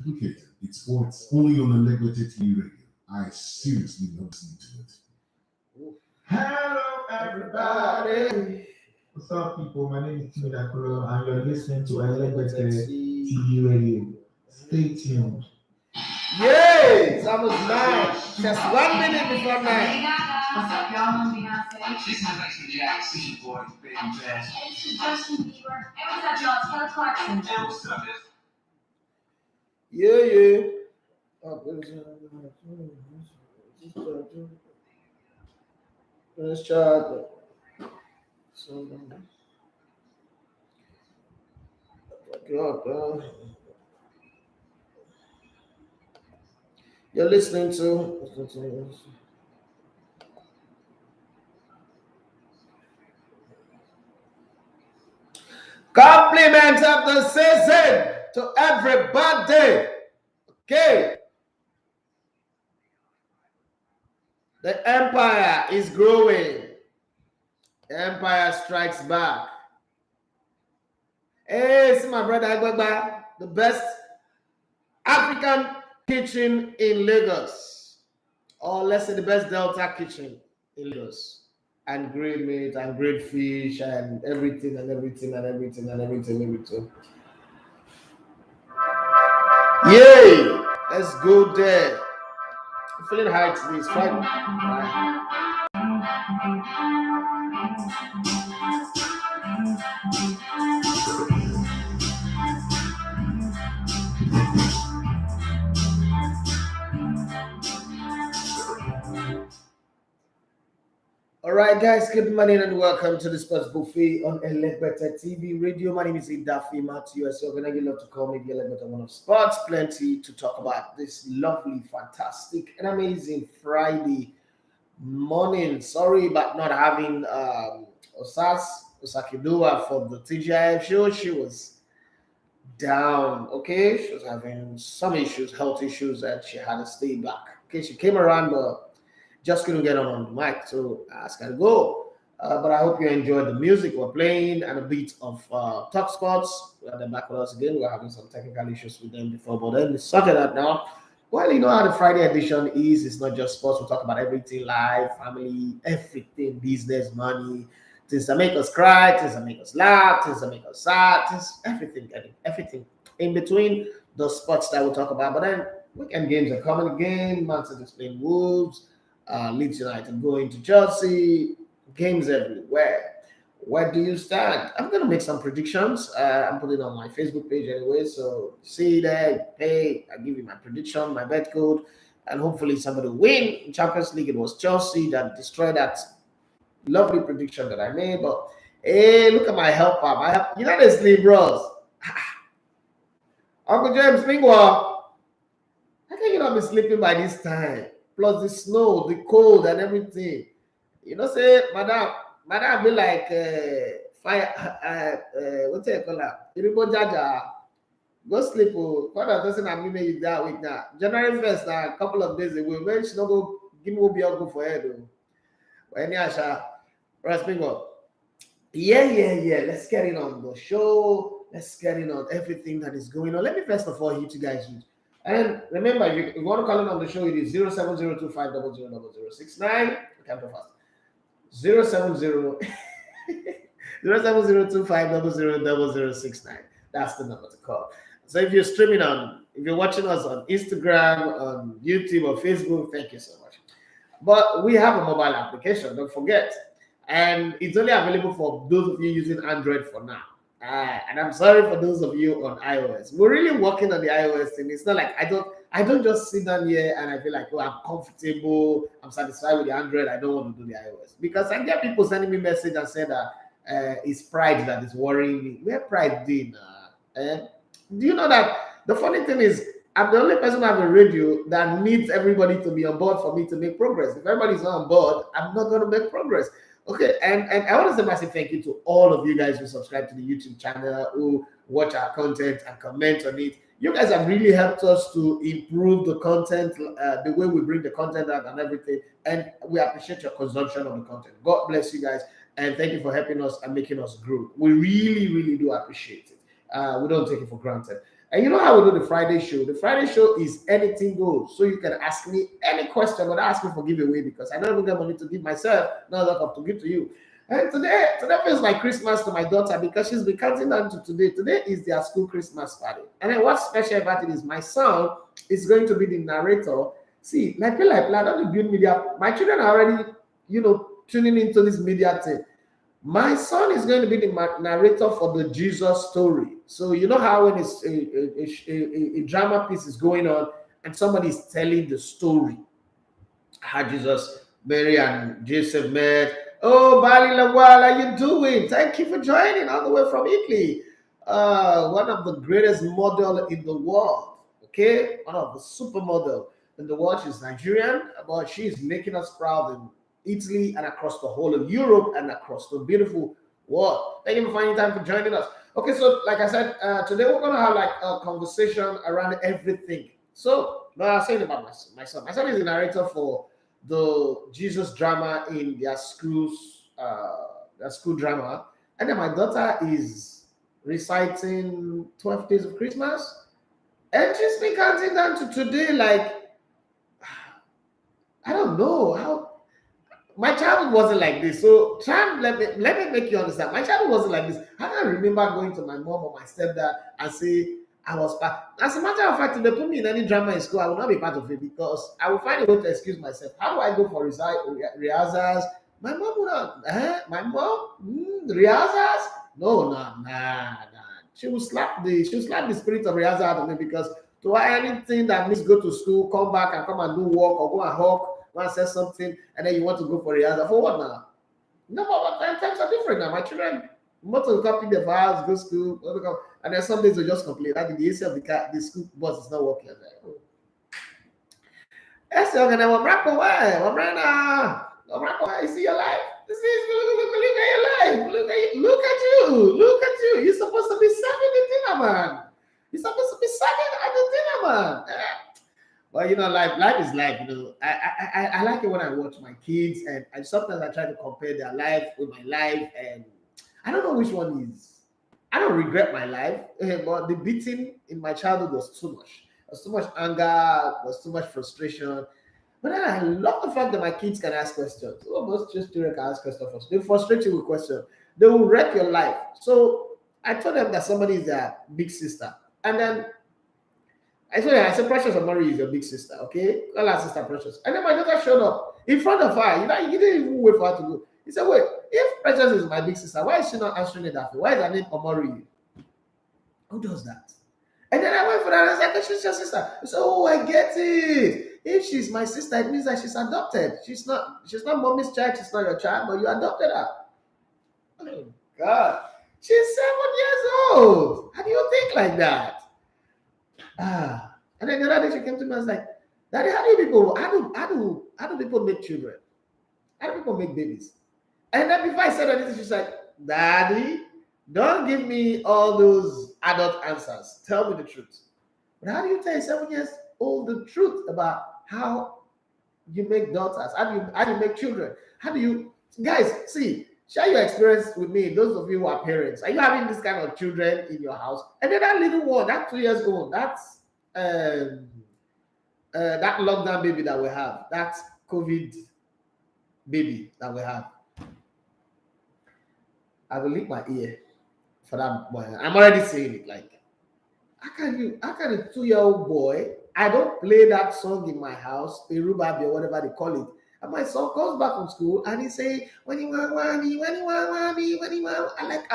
Educated. It's sports only on Elegbete TV radio. I seriously love listening to it. Hello, everybody. What's up, people? My name is Timmy Dakuro, and you're listening to Elegbete TV radio. Stay tuned. Yay! It's almost 9. Just 1 minute before 9. What's up, y'all? I'm Beyonce. This is Mason Jackson. This is your boy, Baby Bass. And this is Justin Bieber. And what's up, y'all? It's Kelly Clarkson. And what's up, Yeah. Let's try. You're listening to. Compliments of the season to everybody. Okay. The empire is growing. The empire strikes back. Hey, see my brother Agbagba, the best African kitchen in Lagos. Or let's say the best Delta kitchen in Lagos. And grilled meat and grilled fish and everything. Yay! Let's go there. I'm feeling high today. It's Friday. All right, guys, good morning and welcome to the Sports Buffet on Elegbete TV Radio. My name is Idafi Matthew. As you're going to love to call me the Elegbete One of Sports. Plenty to talk about this lovely, fantastic, and amazing Friday morning. Sorry about not having Osakidua for the TGIF show. She was down, okay? She was having some issues, health issues, and she had to stay back. Okay, she came around, but just couldn't get on the mic, so I asked her to go. But I hope you enjoyed the music we're playing and a bit of Talk Sports. They're back with us again. We're having some technical issues with them before, but then we sorted that now. Well, you know how the Friday edition is. It's not just sports. We talk about everything, life, family, everything, business, money, things that make us cry, things that make us laugh, things that make us sad, things, everything in between those sports that we talk about. But then weekend games are coming again. Man City is playing Wolves. Leeds United going to Chelsea, games everywhere. Where do you stand? I'm going to make some predictions. I'm putting it on my Facebook page anyway, so see there, hey, I give you my prediction, my bet code, and hopefully somebody will win. In Champions League, it was Chelsea that destroyed that lovely prediction that I made, but hey, look at my help up. I have United Sleep Bros. Uncle James Mingwa, how can you not be sleeping by this time? Plus the snow, the cold, and everything. You know, say, madam be like fire. What do you call that? Iribo Jaja. Go sleep. Father doesn't have me you that week now. January 1st, a couple of days ago. When she not go give me be go for her though. When Asha, Rasmingo. Yeah. Let's get it on the show. Let's get it on everything that is going on. Let me first of all hit you guys. And remember, if you want to call in on the show, it is 07025000069. Come to fast. 07025000069. That's the number to call. So if you're streaming if you're watching us on Instagram, on YouTube or Facebook, thank you so much. But we have a mobile application, don't forget. And it's only available for those of you using Android for now. And I'm sorry for those of you on iOS. We're really working on the iOS thing. It's not like I don't just sit down here and I feel like, oh, I'm comfortable, I'm satisfied with the Android, I don't want to do the iOS. Because I get people sending me message and say that it's pride that is worrying me. Where pride did? Do you know that the funny thing is I'm the only person on the radio that needs everybody to be on board for me to make progress. If everybody's not on board, I'm not going to make progress. Okay, and I want to say massive thank you to all of you guys who subscribe to the YouTube channel, who watch our content and comment on it. You guys have really helped us to improve the content, the way we bring the content out and everything. And we appreciate your consumption of the content. God bless you guys. And thank you for helping us and making us grow. We really, really do appreciate it. We don't take it for granted. And you know how we do the Friday show? The Friday show is anything goes. So you can ask me any question, but ask me for giveaway because I don't even get money to give myself, not a lot to give to you. And today feels like Christmas to my daughter because she's been counting down to today. Today is their school Christmas party. And then what's special about it is my son is going to be the narrator. See, like I don't build media. My children are already, tuning into this media thing. My son is going to be the narrator for the Jesus story. So you know how when it's a drama piece is going on and somebody is telling the story, how Jesus, Mary, and Joseph met. Oh, Bali Lawal, how you doing? Thank you for joining all the way from Italy. One of the greatest model in the world. Okay, one of the supermodel in the world. She's Nigerian, but she's making us proud in Italy and across the whole of Europe and across the beautiful world. Thank you for finding time for joining us. Okay, so like I said, today we're gonna have like a conversation around everything. So, I was saying about my son. My son is the narrator for the Jesus drama in their school drama, and then my daughter is reciting 12 Days of Christmas, and she's been counting down to today. Like, I don't know how. My childhood wasn't like this. So, let me make you understand. My childhood wasn't like this. I can't remember going to my mom or my stepdad and say I was part. As a matter of fact, if they put me in any drama in school, I will not be part of it because I will find a way to excuse myself. How do I go for rehearsals? My mom would not. My mom rehearsals? No, nah. She will slap the spirit of rehearsal out of me because to anything that means go to school, come back and come and do work or go and hawk. One says something and then you want to go for rehearsal. For what now? No, but times are different now. My children want to copy their files, go to school, and then some days they just complain that the AC of the school bus is not working. Yes, you're gonna you see your life. Look at you. You're supposed to be serving the dinner, man. You're supposed to be serving at the dinner, man. Well, life is life. I like it when I watch my kids, and sometimes I try to compare their life with my life, and I don't know which one is. I don't regret my life, but the beating in my childhood was too much. There was too much anger, there was too much frustration. But then I love the fact that my kids can ask questions. Almost just children can ask questions. They frustrate you with questions. They will wreck your life. So I told them that somebody is their big sister, and then I said, Precious Amari is your big sister, okay? Call her sister Precious. And then my daughter showed up in front of her. You didn't even wait for her to go. He said, wait, if Precious is my big sister, why is she not answering it that way? Why is her name Amari? Who does that? And then I went for that and I said, she's your sister. He said, oh, I get it. If she's my sister, it means that she's adopted. She's not mommy's child, she's not your child, but you adopted her. Oh, God. She's 7 years old. How do you think like that? And then the other day she came to me and was like, Daddy, how do people make children? How do people make babies? And then before I said anything, she's like, Daddy, don't give me all those adult answers. Tell me the truth. But how do you tell a 7 years old the truth about how you make daughters? How do you make children? How do you guys see? Share your experience with me, those of you who are parents. Are you having this kind of children in your house? And then that little one, that 2 years old, that's that lockdown baby that we have, that COVID baby that we have. I will lick my ear for that boy. I'm already saying it. Like, how can a 2-year-old boy? I don't play that song in my house, Perubabi or whatever they call it. And my son comes back from school and he say, when you want me, I like,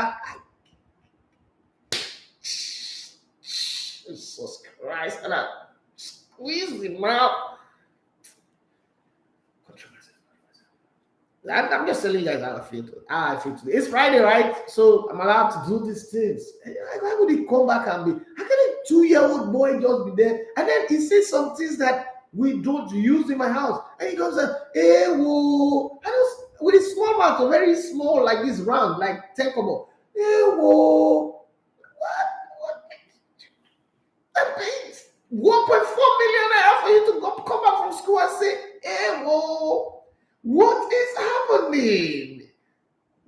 Jesus Christ, and I squeeze him out. I'm just telling you guys how I feel today. It's Friday, right? So I'm allowed to do these things. Why would he come back and be? How can a 2-year-old boy just be there? And then he says some things that we don't use in my house. And he comes and, hey, whoa. With his small mouth, very small, like this round, like Tenkobo. Hey, whoa. What? That pays 1.4 million naira for you to come back from school and say, hey, whoa. What is happening?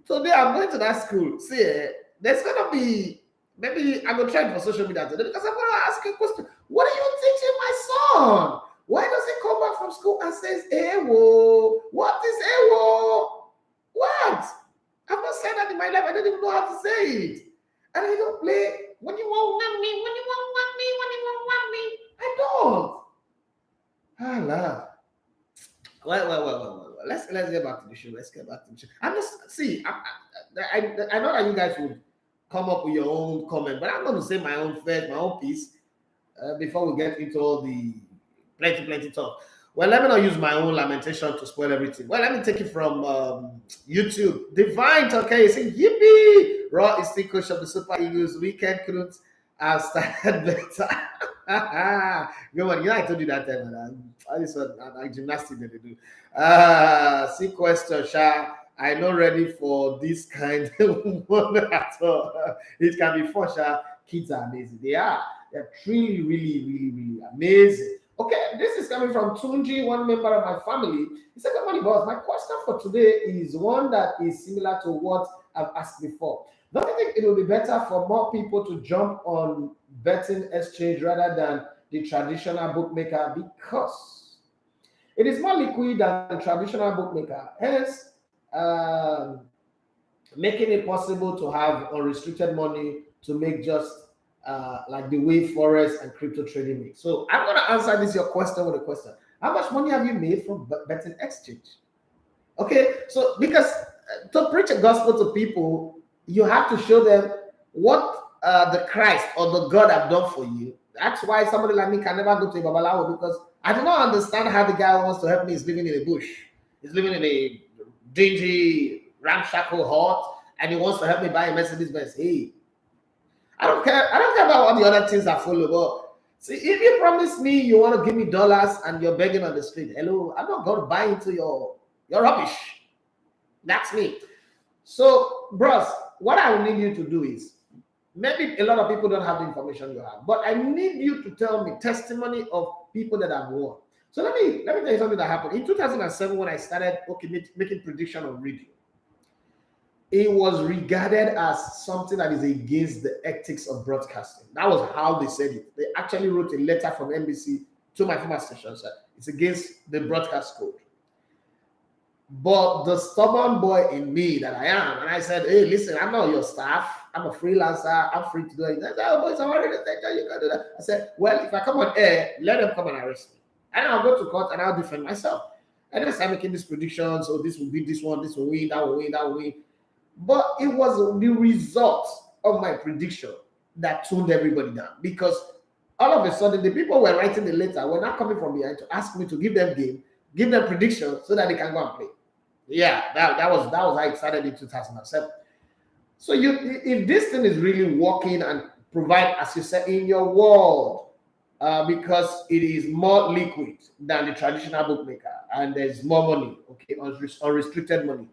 Today I'm going to that school. See, there's going to be Maybe I will try it for social media today because I'm going to ask you a question. What are you teaching my son? Why does he come back from school and says, Ewo? What is Ewo? What? I've not said that in my life. I don't even know how to say it. And I don't play when you want me, when you want me, when you want me. I don't. Ah, love. Well. Let's get back to the show. I'm just see. I know that you guys would come up with your own comment, but I'm going to say my own piece before we get into all the plenty talk. Well, let me not use my own lamentation to spoil everything. Well, let me take it from YouTube. Divine okay, saying yippee! Raw is still coach of the Super Eagles. Weekend couldn't have started better. Good one. I told you that time, man. This one, gymnastics that they do. See question, Sha. I'm not ready for this kind of one at all. It can be fun, Sha. Kids are amazing. They're really amazing. Okay, this is coming from Tunji, one member of my family. He said, "Good morning, boss. My question for today is one that is similar to what I've asked before. Don't you think it will be better for more people to jump on betting exchange rather than the traditional bookmaker because it is more liquid than the traditional bookmaker, hence making it possible to have unrestricted money to make just like the way forex and crypto trading make." So I'm going to answer this your question with a question. How much money have you made from betting exchange? Okay, so because to preach a gospel to people, you have to show them what the Christ or the God have done for you. That's why somebody like me can never go to a babalawo because I do not understand how the guy wants to help me. He's living in a bush. He's living in a dingy, ramshackle hut, and he wants to help me buy a Mercedes Benz. Hey, I don't care about all the other things that follow. But see, if you promise me you want to give me dollars and you're begging on the street, hello, I'm not going to buy into your rubbish. That's me. So, bros, what I will need you to do is, maybe a lot of people don't have the information you have, but I need you to tell me testimony of people that have won. So let me tell you something that happened. In 2007, when I started making prediction on radio, it was regarded as something that is against the ethics of broadcasting. That was how they said it. They actually wrote a letter from NBC to my former station, said it's against the broadcast code. But the stubborn boy in me that I am, and I said, hey, listen, I'm not your staff. I'm a freelancer. I'm free to do it. I said, oh, boys, I'm already you can do that. I said, well, if I come on air, let them come and arrest me. And I'll go to court and I'll defend myself. And then I start making these predictions. So this will be this one, this will win, that will win, that will win. But it was the result of my prediction that tuned everybody down. Because all of a sudden, the people who were writing the letter were not coming from behind to ask me to give them game, give them predictions so that they can go and play. Yeah, that was how it started in 2007. So if this thing is really working and provide, as you said, in your world, because it is more liquid than the traditional bookmaker and there's more money, okay, unrestricted money,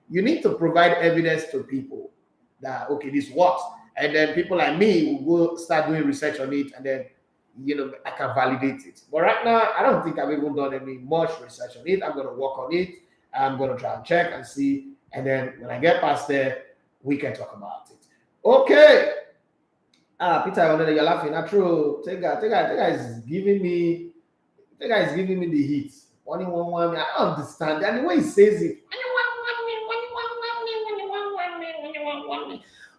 you need to provide evidence to people that, okay, this works. And then people like me will go start doing research on it and then, I can validate it. But right now, I don't think I've even done any much research on it. I'm going to work on it. I'm going to try and check and see. And then when I get past there, we can talk about it. Okay. Peter, you're laughing. Not true. Take guy is giving me the heat. I don't understand. And the way he says it.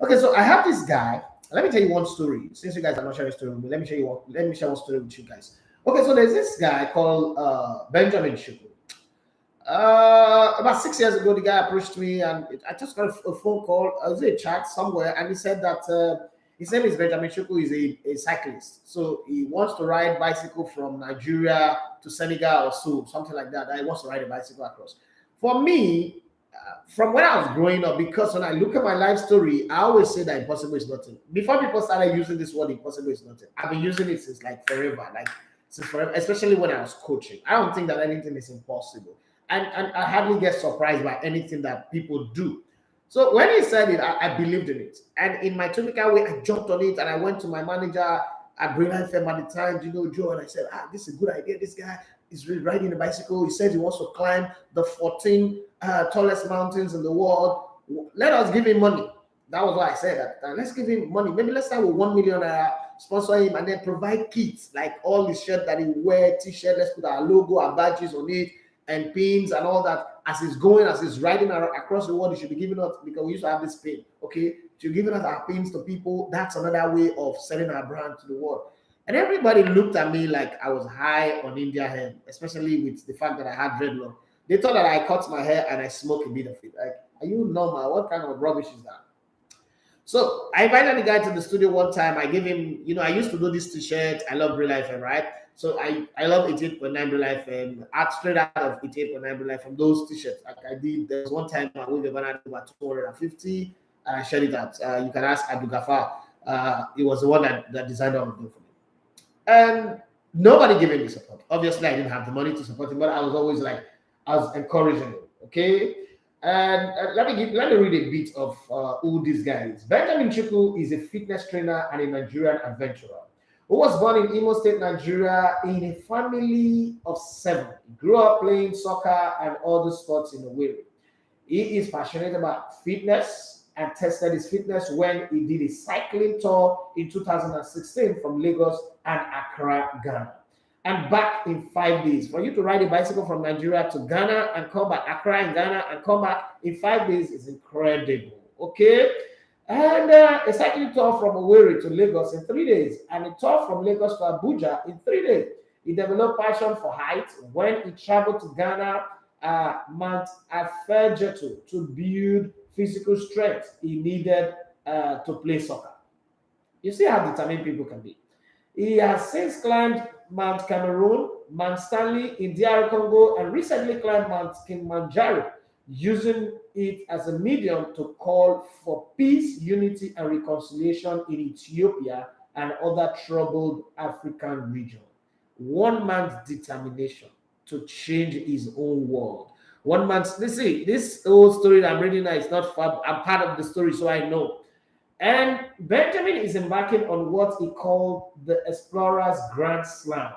Okay, so I have this guy. Let me tell you one story. Since you guys are not sharing a story with me, let me share one story with you guys. Okay, so there's this guy called Benjamin Shuku. About 6 years ago, the guy approached me and I just got a phone call. I was in a chat somewhere and he said that his name is Benjamin Shuku. He's a cyclist. So he wants to ride bicycle from Nigeria to Senegal or so, something like that. He wants to ride a bicycle across. For me, from when I was growing up, because when I look at my life story, I always say that impossible is nothing. Before people started using this word, impossible is nothing, I've been using it since forever, especially when I was coaching. I don't think that anything is impossible. And I hardly get surprised by anything that people do. So when he said it, I believed in it. And in my typical way, I jumped on it and I went to my manager at Brilliant FM at the time, Joe, and I said, this is a good idea. This guy is really riding a bicycle. He said he wants to climb the 14 tallest mountains in the world. Let us give him money. That was why I said that. Let's give him money. Maybe let's start with 1 million, sponsor him, and then provide kits like all the shirt that he wear, t-shirt. Let's put our logo, our badges on it, and pins and all that. As he's going, as he's riding across the world, he should be giving us, because we used to have this pin. Okay, to giving us our pins to people. That's another way of selling our brand to the world. And everybody looked at me like I was high on India hair, especially with the fact that I had dreadlock. They thought that I cut my hair and I smoke a bit of it. Like, are you normal? What kind of rubbish is that? So I invited the guy to the studio one time. I gave him, I used to do this t-shirt. I love Real FM, right? So I love 88.9 Real FM, straight out of 88.9 Real FM, those t-shirts. Like I did, there was one time I went about 250 and I shared it out. You can ask Abdul Ghaffar. It was the one that designed all of them for me. And nobody gave him the support. Obviously, I didn't have the money to support him, but I was always like, I was encouraging him, okay? And let me read a bit of who this guy is. Benjamin Chukwu is a fitness trainer and a Nigerian adventurer who was born in Imo State, Nigeria, in a family of 7. He grew up playing soccer and other sports in Owerri. He is passionate about fitness and tested his fitness when he did a cycling tour in 2016 from Lagos and Accra, Ghana. And back in 5 days. For you to ride a bicycle from Nigeria to Ghana and come back, Accra in Ghana and come back in 5 days is incredible. Okay? And a cycling tour from Owerri to Lagos in 3 days, and a tour from Lagos to Abuja in 3 days. He developed passion for height when he traveled to Ghana, Mount Afejetu, to build physical strength he needed to play soccer. You see how determined people can be. He has since climbed Mount Cameroon, Mount Stanley in DR Congo, and recently climbed Mount Kilimanjaro, using it as a medium to call for peace, unity, and reconciliation in Ethiopia and other troubled African regions. One man's determination to change his own world. One man's, this whole story that I'm reading now is not far, I'm part of the story, so I know. And Benjamin is embarking on what he called the Explorer's Grand Slam,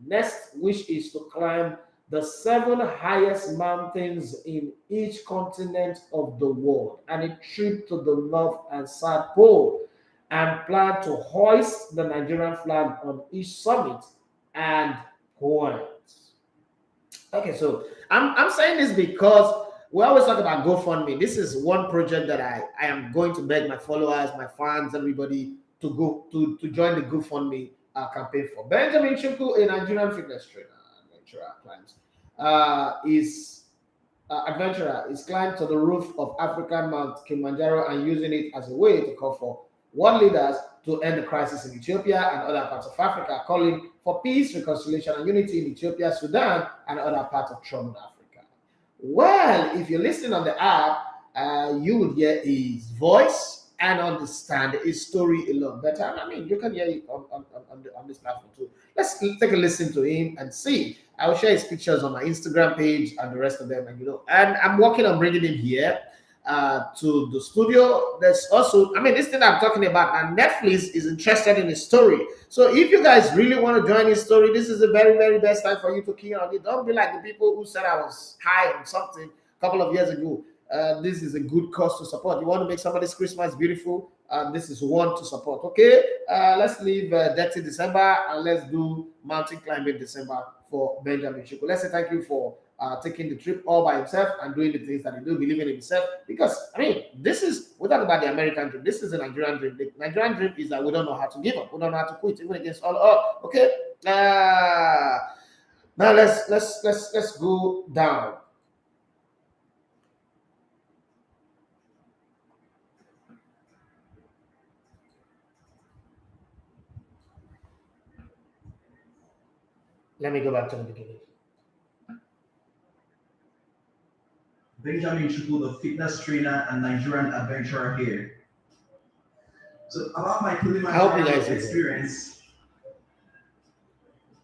next, which is to climb the 7 highest mountains in each continent of the world, and a trip to the North and South Pole, and plan to hoist the Nigerian flag on each summit and point. Okay, so I'm saying this because we always talk about GoFundMe. This is one project that I am going to beg my followers, my fans, everybody to go to join the GoFundMe campaign for. Benjamin Chukwu, a Nigerian fitness trainer, adventurer, adventurer is climbed to the roof of African Mount Kilimanjaro and using it as a way to call for world leaders to end the crisis in Ethiopia and other parts of Africa, calling for peace, reconciliation, and unity in Ethiopia, Sudan, and other parts of troubled Africa. Well, if you're listening on the app, you would hear his voice and understand his story a lot better. I mean, you can hear it on this platform too. Let's take a listen to him and see. I will share his pictures on my Instagram page and the rest of them. And I'm working on bringing him here to the studio. There's also, this thing I'm talking about, and Netflix is interested in his story. So if you guys really want to join his story, this is the very, very best time for you to key on it. Don't be like the people who said I was high on something a couple of years ago. This is a good cause to support. You want to make somebody's Christmas beautiful, this is one to support. Okay, let's leave Dirty December and let's do mountain climbing December for Benjamin Chukwu. Let's say thank you for taking the trip all by himself and doing the things that he do, believing in himself. Because this is, we're talking about the American dream. This is a Nigerian dream. The Nigerian dream is that we don't know how to give up. We don't know how to quit, even against all odds. Okay. Now let's go down. Let me go back to the beginning. Benjamin Chukwu, the fitness trainer and Nigerian adventurer here. So about my Kilimanjaro experience,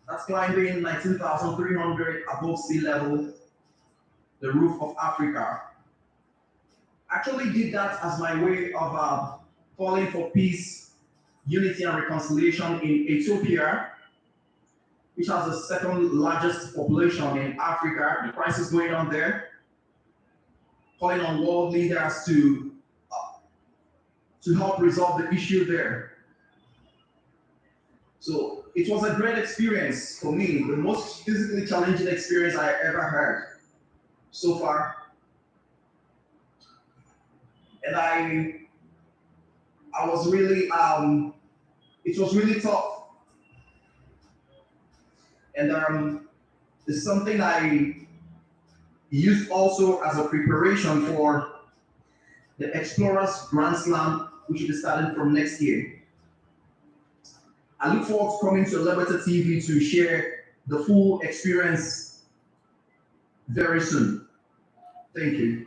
that's climbing 19,300 above sea level, the roof of Africa. Actually did that as my way of calling for peace, unity and reconciliation in Ethiopia, which has the second largest population in Africa, the crisis going on there, calling on world leaders to to help resolve the issue there. So it was a great experience for me, the most physically challenging experience I ever had so far. And I was really it was really tough. And it's something I used also as a preparation for the Explorers Grand Slam, which will be starting from next year. I look forward to coming to Elegbete TV to share the full experience very soon. Thank you.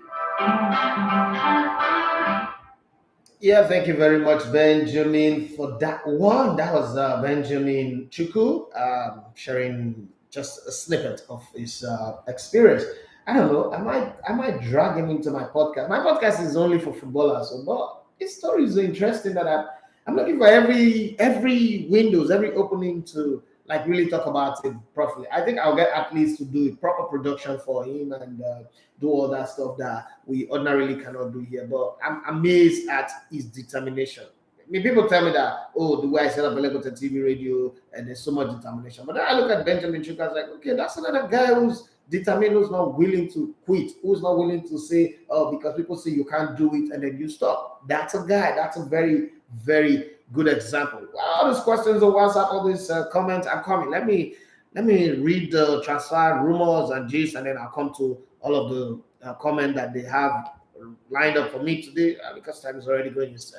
Yeah, thank you very much, Benjamin, for that one. That was Benjamin Chuku sharing just a snippet of his experience. I don't know. I might drag him into my podcast. My podcast is only for footballers, so but his story is so interesting that I'm looking for every windows, every opening to like really talk about it properly. I think I'll get at least to do a proper production for him and do all that stuff that we ordinarily cannot do here. But I'm amazed at his determination. I mean, people tell me that, oh, the way I set up Elegbete TV radio and there's so much determination. But then I look at Benjamin Chuka, I was like, okay, that's another guy who's determined, who's not willing to quit, who's not willing to say, oh, because people say you can't do it and then you stop. That's a guy. That's a very, very good example. All these questions on WhatsApp, all these comments are coming. Let me read the transfer rumors and gist, and then I'll come to all of the comment that they have lined up for me today because time is already going. It's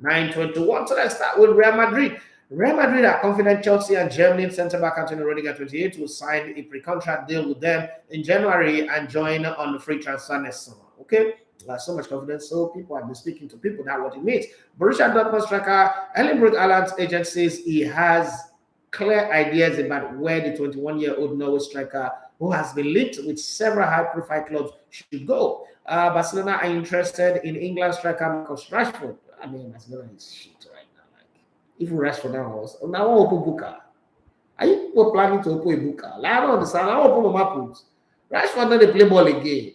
9:21. So let's start with Real Madrid. Real Madrid are confident Chelsea and Germany centre back Antonio Rudiger, 28, will sign a pre-contract deal with them in January and join on the free transfer next summer. Okay. So much confidence. So people have been speaking to people now what it means. Borussia Dortmund striker Erling Braut Haaland's agent says he has clear ideas about where the 21-year-old Norway striker, who has been linked with several high-profile clubs, should go. Barcelona are interested in England striker Marcus Rashford. I mean, Barcelona is shit right now. Like, even Rashford now open Booker. Are you planning to open a Booker? Like, I don't understand. I open my put. Rashford not they play ball again.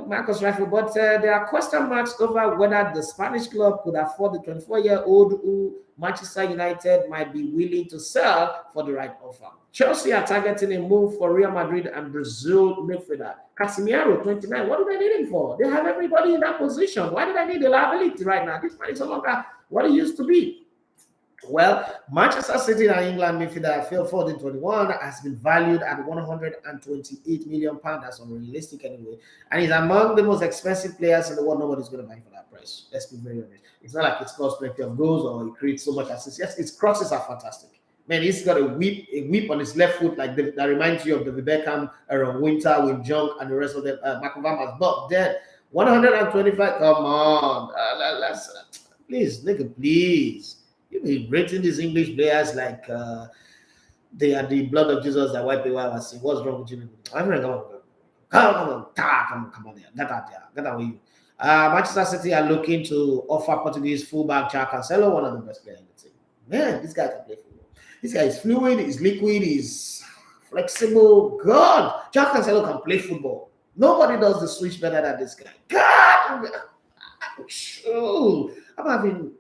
Marcus Rashford, but there are question marks over whether the Spanish club could afford the 24-year-old who Manchester United might be willing to sell for the right offer. Chelsea are targeting a move for Real Madrid and Brazil midfielder Casemiro, 29. What do they need him for? They have everybody in that position. Why do they need a liability right now? This man is no longer what he used to be. Well, Manchester City and England midfielder Phil Foden, 21, has been valued at £128 million. That's unrealistic anyway. And he's among the most expensive players in the world. Nobody's going to buy him for that price. Let's be very honest. It's not like it scores plenty of goals or he creates so much assists. Yes, his crosses are fantastic. Man, he's got a whip on his left foot that reminds you of the Beckham, Aaron Winter, with Junk, and the rest of them. McAvamas. But then 125. Come on, please, nigga, please. You be rating these English players like they are the blood of Jesus that wipe away our sin. What's wrong with you? Come on, get away. Manchester City are looking to offer Portuguese fullback João Cancelo, one of the best players in the team. Man, this guy can play football. This guy is fluid, he's liquid, he's flexible. God, João Cancelo can play football. Nobody does the switch better than this guy. God, I'm having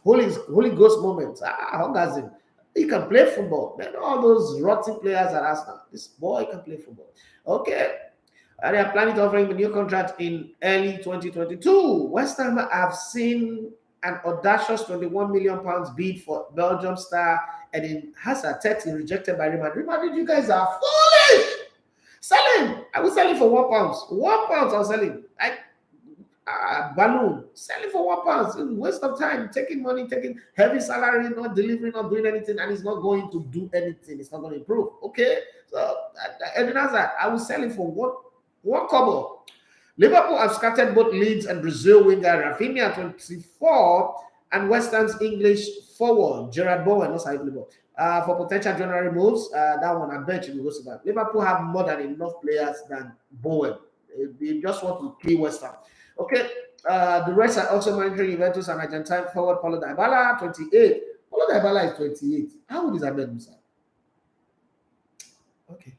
Holy Ghost moments. Orgasm. He can play football. Man, all those rotten players at Arsenal. This boy can play football. Okay. They are planning to offer him a new contract in early 2022. West Ham have seen an audacious £21 million bid for Belgium star Eden Hazard, 30, rejected by Real Madrid. Madrid, you guys are foolish. Sell him. I will sell him for £1. £1 I'll sell him. Balloon, selling for £1, waste of time, taking money, taking heavy salary, not delivering, not doing anything, and it's not going to do anything. It's not going to improve. Okay, so Eden Hazard, I will sell it for one kobo. Liverpool have scattered both Leeds and Brazil winger Rafinha, 24, and West Ham's English forward Gerard Bowen, for potential January moves. That one I bet you will go to that. Liverpool have more than enough players than Bowen. They just want to play West Ham. Okay, the rest are also monitoring Juventus and Argentine forward Paulo Dybala, 28. Paulo Dybala is 28. How old is Ahmed Musa? Okay.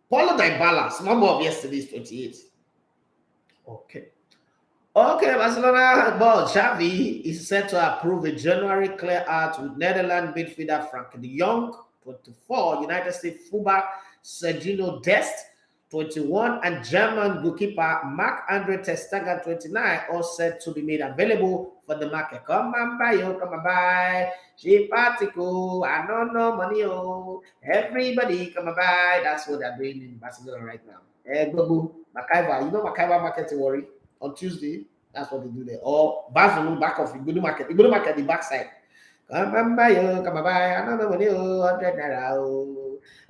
Paulo Dybala, small of yesterday is 28. Okay. Okay, Barcelona boss Xavi is set to approve a January clear out with Netherlands midfielder Frank de Jong, 24, United States fullback Sergio Dest, 21, and German goalkeeper Marc-Andre ter Stegen, 29, all set to be made available for the market. Come on buy, come on buy. She particle, I don't know money, oh. Everybody come and buy. That's what they're doing in Barcelona right now. Babu, Makaiba, you know Makaiba market worry on Tuesday. That's what they do there. Or Barcelona back of Igudu market. Igudu market the backside. Come and buy, come and buy. I don't know money, 100 naira.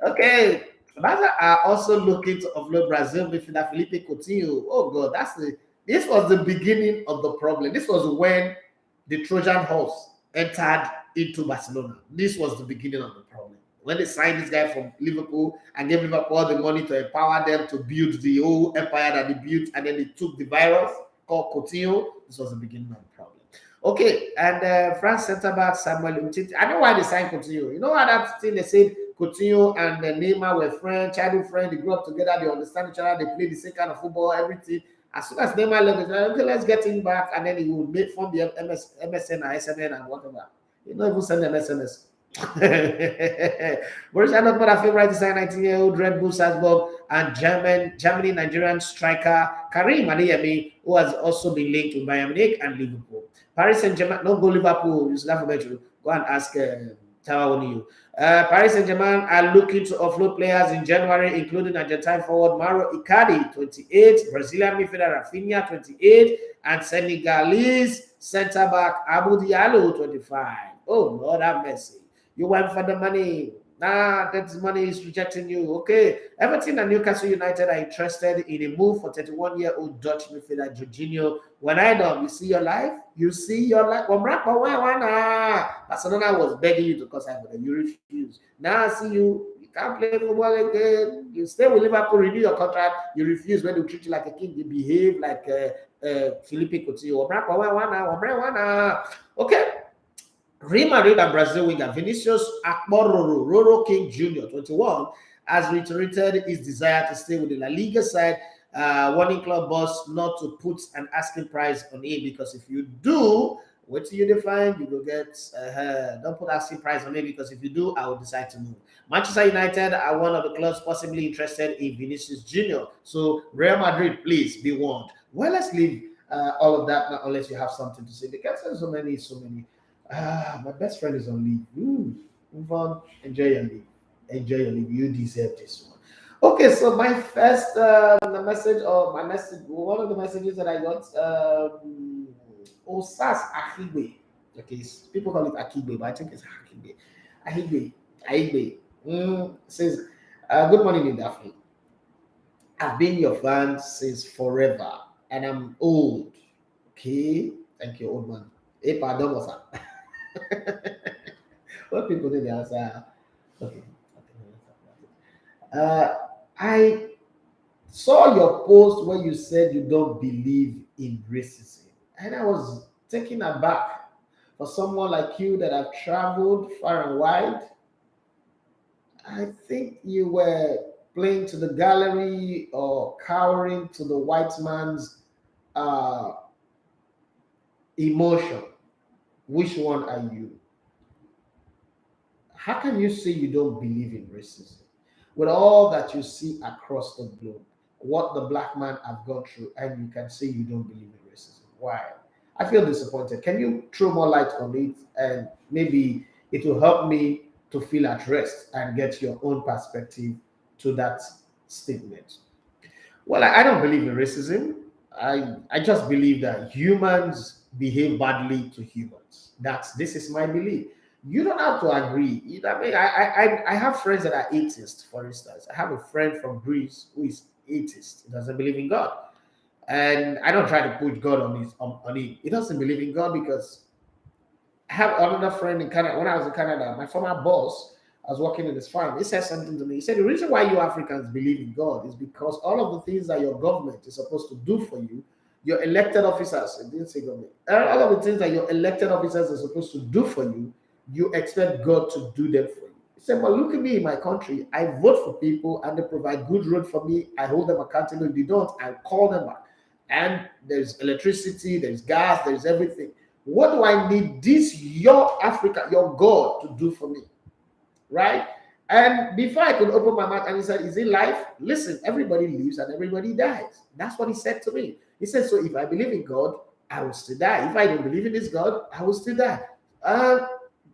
Okay. Barca are also looking to offload Brazil midfielder Felipe Coutinho. Oh God, this was the beginning of the problem. This was when the Trojan horse entered into Barcelona. This was the beginning of the problem. When they signed this guy from Liverpool and gave Liverpool all the money to empower them to build the whole empire that they built, and then they took the virus called Coutinho, this was the beginning of the problem. Okay, and France centre back Samuel Umtiti. I know why they signed Coutinho. You know why that thing they said Coutinho and Neymar were friends, childhood friends, they grew up together, they understand each other, they play the same kind of football, everything. As soon as Neymar left, okay, let's get him back, and then he will form the MSN or SMN and whatever. You don't even send them SMS. Borussia Dortmund have favorite design 19-year-old Red Bull Salzburg and Germany Nigerian striker Karim Adeyemi, who has also been linked with Bayern Munich and Liverpool. Paris Saint-Germain, no go Liverpool, you should have to go and ask Tawa Paris Saint-Germain are looking to offload players in January, including Argentine forward Mauro Icardi, 28, Brazilian midfielder Rafinha, 28, and Senegalese centre-back Abou Diallo, 25. Oh, Lord have mercy. You went for the money. Nah, that money is rejecting you. Okay. Everton and Newcastle United are interested in a move for 31-year-old Dutch midfielder Jorginho. When I don't, you see your life? You see your life? Barcelona was begging you to come out, you refuse. Now I see you. You can't play football again. You stay with Liverpool, renew your contract. You refuse when they treat you like a king. You behave like Felipe Coutinho. Okay. Real Madrid and Brazil winger Vinicius Roro King Jr., 21, has reiterated his desire to stay with the La Liga side, warning club boss not to put an asking price on him, because if you do, what do you define? You will get, don't put asking price on him, because if you do, I will decide to move. Manchester United are one of the clubs possibly interested in Vinicius Jr. So Real Madrid, please be warned. Well, let's leave all of that now, unless you have something to say. Because there's so many. My best friend is on leave. Move on. Enjoy your leave. You deserve this one. Okay, so my first message, one of the messages that I got, Osas Ahibe. Okay, people call it Akibe, but I think it's Ahibe. Says, good morning, Daphne. I've been your fan since forever, and I'm old. Okay, thank you, old man. Hey, pardon, what's up? What people did they answer? Okay. I saw your post where you said you don't believe in racism, and I was taken aback for someone like you that have traveled far and wide. I think you were playing to the gallery or cowering to the white man's emotion. Which one are you? How can you say you don't believe in racism with all that you see across the globe, what the black man have gone through, and you can say you don't believe in racism? Why? I feel disappointed. Can you throw more light on it, and maybe it will help me to feel at rest and get your own perspective to that statement? Well, I don't believe in racism. I just believe that humans behave badly to humans. This is my belief. You don't have to agree. You know what I mean? I have friends that are atheists, for instance. I have a friend from Greece who is atheist. He doesn't believe in God. And I don't try to put God on him. He doesn't believe in God because I have another friend in Canada. When I was in Canada, my former boss, I was working in this farm. He said something to me. He said, the reason why you Africans believe in God is because all of the things that your government is supposed to do for you, your elected officers, it didn't say government, all of the things that your elected officers are supposed to do for you, you expect God to do them for you. He said, but look at me in my country. I vote for people and they provide good road for me. I hold them accountable. If they don't, I call them back. And there's electricity, there's gas, there's everything. What do I need this, your Africa, your God, to do for me? Right? And before I could open my mouth, and he said, is it life? Listen, everybody lives and everybody dies. That's what he said to me. He said, so if I believe in God, I will still die. If I don't believe in this God, I will still die.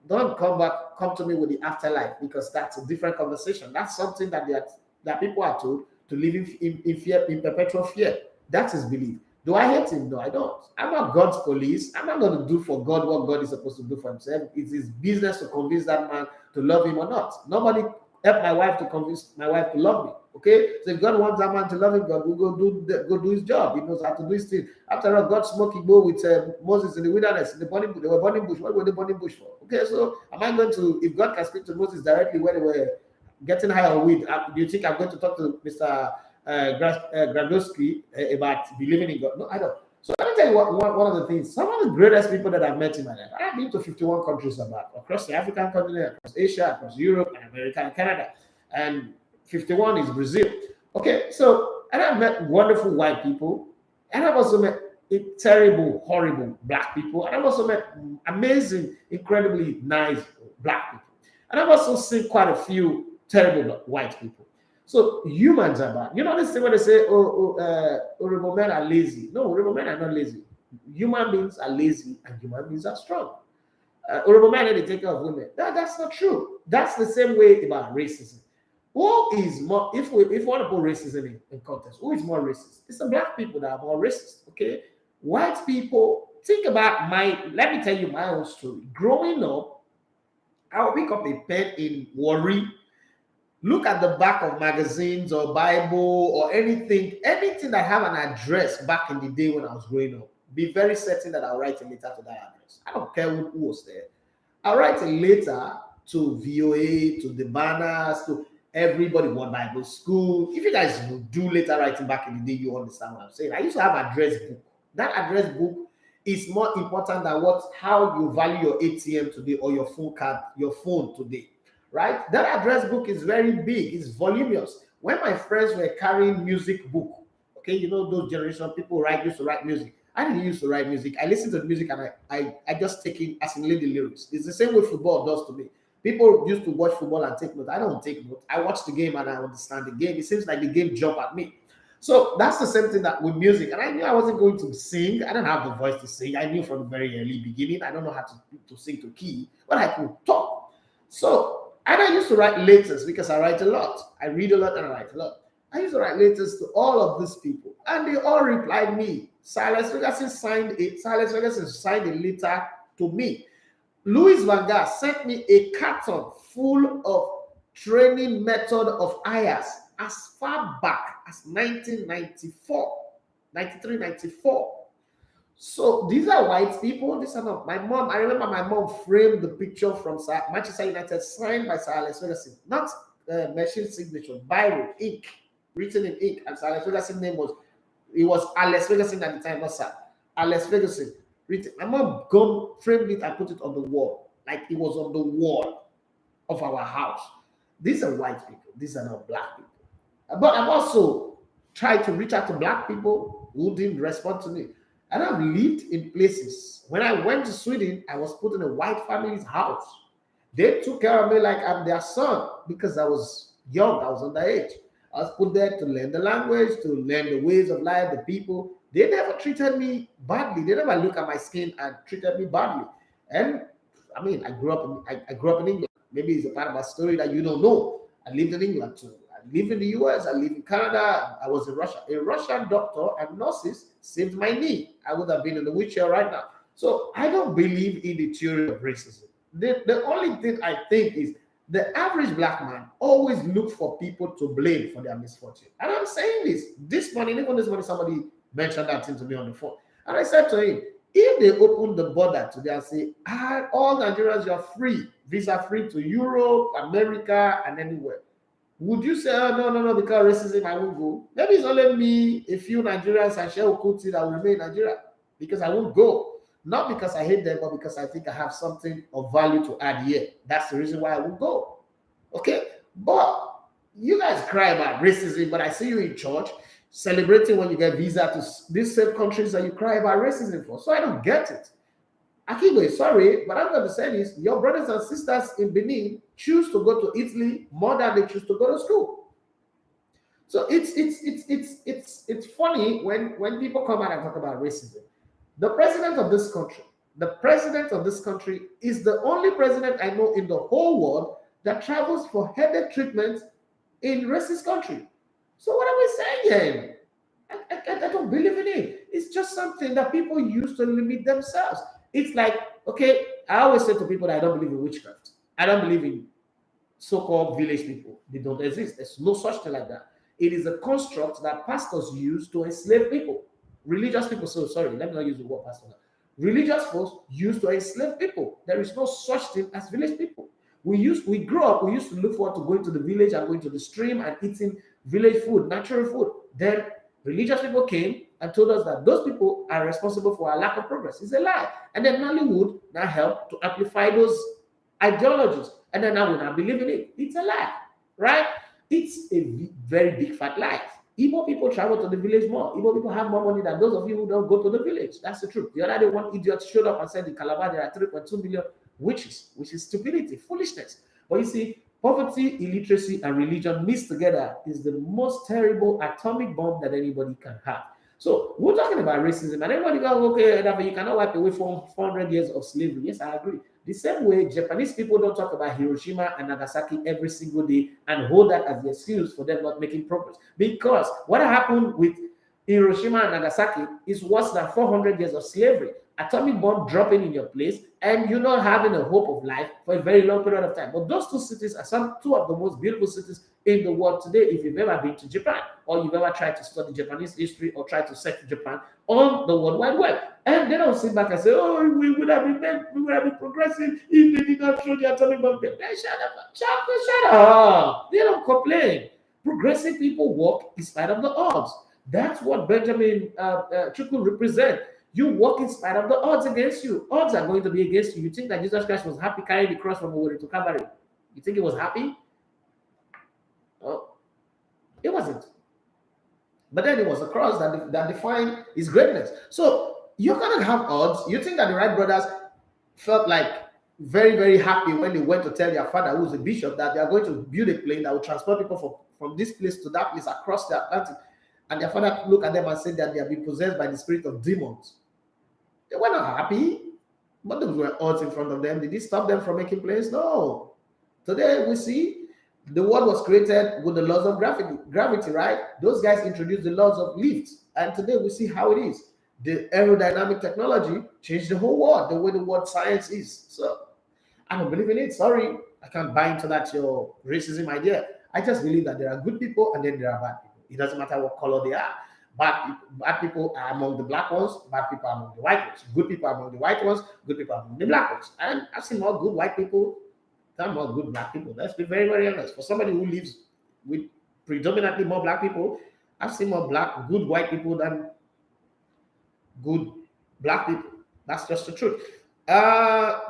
Don't come to me with the afterlife, because that's a different conversation. That's something that people are told to live in fear, in perpetual fear. That is belief. Do I hate him? No, I don't. I'm not God's police. I'm not going to do for God what God is supposed to do for himself. It's his business to convince that man to love him or not. Nobody helped my wife to convince my wife to love me. Okay? So if God wants that man to love him, God will go do his job. He knows how to do his thing. After all, God smoked Igbo with Moses in the wilderness. They were burning bush. What were they burning bush for? Okay, so am I going to, if God can speak to Moses directly when they were getting high on weed, do you think I'm going to talk to Mr. Gradowski about believing in God? No, I don't. So let me tell you one of the things. Some of the greatest people that I've met in my life, I've been to 51 countries across the African continent, across Asia, across Europe, and America and Canada. And 51 is Brazil. Okay, so, and I've met wonderful white people, and I've also met terrible, horrible black people, and I've also met amazing, incredibly nice black people. And I've also seen quite a few terrible white people. So humans are bad. You know this thing when they say, Urban men are lazy. No, Urban men are not lazy. Human beings are lazy and human beings are strong. Urban men are the taker of women. That's not true. That's the same way about racism. Who is more, if we want to put racism in context, who is more racist? It's the black people that are more racist, okay? White people, think about let me tell you my own story. Growing up, I would pick up a pen in Worry, look at the back of magazines or Bible or anything that have an address back in the day when I was growing up. Be very certain that I'll write a letter to that address. I don't care who was there. I'll write a letter to VOA, to the banners, to everybody, One Bible School. If you guys do letter writing back in the day, you understand what I'm saying. I used to have an address book. That address book is more important than how you value your ATM today or your phone card, your phone today. Right? That address book is very big, it's voluminous. When my friends were carrying music book, okay, you know those generation people used to write music. I didn't used to write music. I listen to the music and I just take it, assimilate the lyrics. It's the same way football does to me. People used to watch football and take notes. I don't take notes. I watch the game and I understand the game. It seems like the game jump at me. So that's the same thing that with music. And I knew I wasn't going to sing. I don't have the voice to sing. I knew from the very early beginning. I don't know how to sing to key, but I could talk. So, and I used to write letters because I write a lot. I read a lot and I write a lot. I used to write letters to all of these people, and they all replied me. Silas Ferguson signed a letter to me. Louis Van Gaal sent me a carton full of training method of IAS as far back as 1994, 93, 94. So these are white people. These are not my mom. I remember my mom framed the picture from Manchester United, signed by Sir Alex Ferguson, not machine signature, biro, ink, written in ink. And Sir Alex Ferguson's name was Alex Ferguson at the time, not Sir Alex Ferguson. Written. My mom framed it and put it on the wall, like it was on the wall of our house. These are white people. These are not black people. But I've also tried to reach out to black people who didn't respond to me. And I've lived in places. When I went to Sweden, I was put in a white family's house. They took care of me like I'm their son because I was young, I was underage. I was put there to learn the language, to learn the ways of life, the people. They never treated me badly. They never looked at my skin and treated me badly. And I mean, I grew up in England. Maybe it's a part of my story that you don't know. I lived in England too. I live in the US, I live in Canada, I was in Russia. A Russian doctor and nurses saved my knee. I would have been in the wheelchair right now. So I don't believe in the theory of racism. The only thing I think is the average black man always looks for people to blame for their misfortune. And I'm saying this morning, even this morning, somebody mentioned that thing to me on the phone. And I said to him, if they open the border today and say, all Nigerians, you're free, visa free to Europe, America, and anywhere, would you say, no, because racism, I won't go? Maybe it's only me, a few Nigerians, and Shehu Kuti that will remain in Nigeria because I won't go. Not because I hate them, but because I think I have something of value to add here. That's the reason why I won't go. Okay, but you guys cry about racism, but I see you in church celebrating when you get visa to these same countries that you cry about racism for. So I don't get it. Akibo, sorry, but I'm going to say this: your brothers and sisters in Benin choose to go to Italy more than they choose to go to school. So it's funny when people come out and talk about racism. The president of this country, is the only president I know in the whole world that travels for headache treatment in racist country. So what are we saying here? I don't believe in it. It's just something that people use to limit themselves. It's like, okay, I always say to people that I don't believe in witchcraft. I don't believe in so-called village people. They don't exist. There's no such thing like that. It is a construct that pastors use to enslave people. Religious people, so sorry, let me not use the word pastor now. Religious folks use to enslave people. There is no such thing as village people. We grew up, we used to look forward to going to the village and going to the stream and eating village food, natural food. Then religious people came and told us that those people are responsible for our lack of progress. It's a lie. And then Nollywood now helped to amplify those ideologies. And then now we now believe in it. It's a lie, right? It's a very big fat lie. Igbo people travel to the village more. Igbo people have more money than those of you who don't go to the village. That's the truth. The other day, one idiot showed up and said in Calabar there are 3.2 million witches, which is stupidity, foolishness. But you see, poverty, illiteracy, and religion mixed together is the most terrible atomic bomb that anybody can have. So we're talking about racism, and everybody goes, okay, you cannot wipe away 400 years of slavery. Yes, I agree. The same way Japanese people don't talk about Hiroshima and Nagasaki every single day and hold that as the excuse for them not making progress. Because what happened with Hiroshima and Nagasaki is worse than 400 years of slavery. Atomic bomb dropping in your place and you're not having a hope of life for a very long period of time. But those two cities are two of the most beautiful cities in the world today if you've ever been to Japan or you've ever tried to study Japanese history or tried to search Japan on the World Wide Web. And they don't sit back and say, oh, we would have been progressive if they did not throw the atomic bomb. Shut up. They don't complain. Progressive people walk in spite of the odds. That's what Benjamin Chukwu represents. You walk in spite of the odds against you. Odds are going to be against you. You think that Jesus Christ was happy carrying the cross from Owerri to Calvary? You think he was happy? Oh, it wasn't. But then it was a cross that defined his greatness. So you're going to have odds. You think that the Wright brothers felt like very, very happy when they went to tell their father, who was a bishop, that they are going to build a plane that will transport people from this place to that place across the Atlantic. And their father looked at them and said that they have been possessed by the spirit of demons. They were not happy, but there were odds in front of them. Did it stop them from making planes? No. Today we see the world was created with the laws of gravity, right? Those guys introduced the laws of lift. And today we see how it is. The aerodynamic technology changed the whole world, the way the world science is. So I don't believe in it. Sorry, I can't buy into that your racism idea. I just believe that there are good people and then there are bad people. It doesn't matter what color they are. Bad people are among the black ones, bad people are among the white ones. Good people are among the white ones, good people are among the black ones. And I've seen more good white people than more good black people. Let's be very, very honest. For somebody who lives with predominantly more black people, I've seen more good white people than good black people. That's just the truth.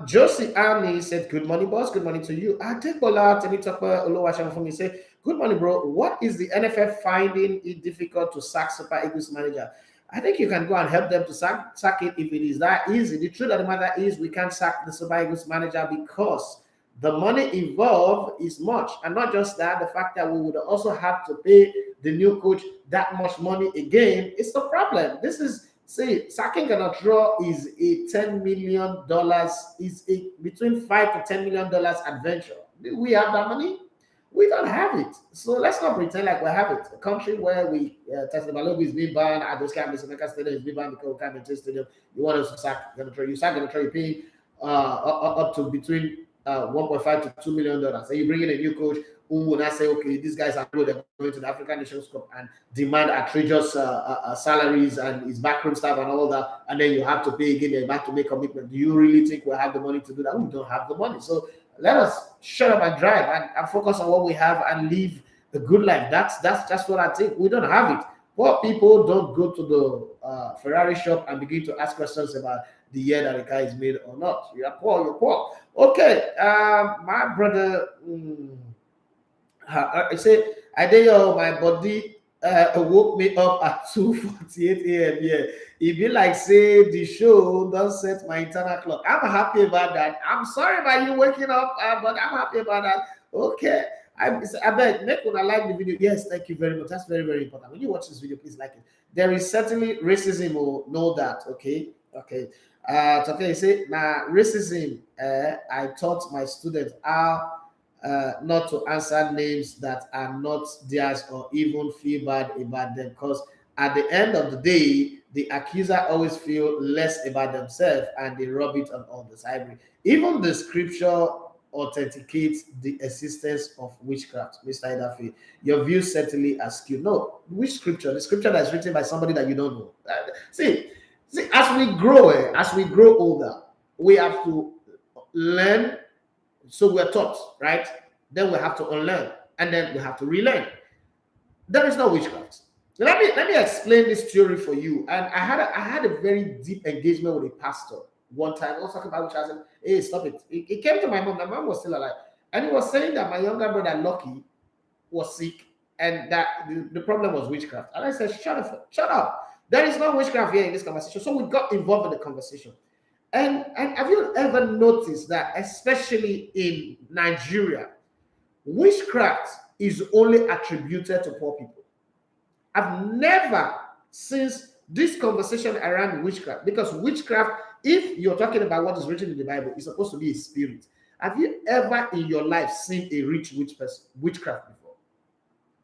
Josie Army said, good morning, boss. Good morning to you. Adebola Temitope Olowashan for me say, good morning, bro. What is the NFF finding it difficult to sack Super Eagles manager? I think you can go and help them to sack it if it is that easy. The truth of the matter is we can't sack the Super Eagles manager because the money involved is much. And not just that, the fact that we would also have to pay the new coach that much money again is the problem. See, sacking an draw is a $10 million, is a between $5 to $10 million adventure. Do we have that money? We don't have it. So let's not pretend like we have it. A country where Tesla Balogu is being banned, Adoska Mesameka Stadium is being banned because we can't maintain stadium. You want us to sack, you pay up to between 1.5 to $2 million. And you bring in a new coach who will not say, okay, these guys are good, they're going to the African Nations Cup and demand outrageous salaries and his backroom staff and all that, and then you have to pay again, you have to make commitment. Do you really think we have the money to do that? We don't have the money. So let us shut up and drive and focus on what we have and live a good life. That's what I think. We don't have it. Poor people don't go to the Ferrari shop and begin to ask questions about the year that the car is made or not. You're poor. Okay, my brother. I say, Adeyo, my body woke me up at 2:48 a.m. Yeah, it be like say the show don't set my internal clock. I'm happy about that. I'm sorry about you waking up, but I'm happy about that. Okay. I beg, make una like the video. Yes, thank you very much. That's very, very important. When you watch this video, please like it. There is certainly racism, or know that. Okay. Okay, you say now racism. I taught my students how not to answer names that are not theirs or even feel bad about them, because at the end of the day, the accuser always feel less about themselves and they rub it on others. I agree. Even the scripture authenticates the existence of witchcraft, Mr. Idafi. Your view certainly askew. No, which scripture? The scripture that's written by somebody that you don't know. See, as we grow older, we have to learn. So we're taught, right? Then we have to unlearn, and then we have to relearn. There is no witchcraft. Let me explain this theory for you. And I had a very deep engagement with a pastor one time. I was talking about witchcraft. I said, hey, stop it. It came to my mom. My mom was still alive, and he was saying that my younger brother Lucky was sick, and that the problem was witchcraft. And I said, shut up. There is no witchcraft here in this conversation. So we got involved in the conversation. And have you ever noticed that, especially in Nigeria, witchcraft is only attributed to poor people? I've never, since this conversation around witchcraft, because witchcraft, if you're talking about what is written in the Bible, is supposed to be a spirit. Have you ever in your life seen a rich witchcraft before?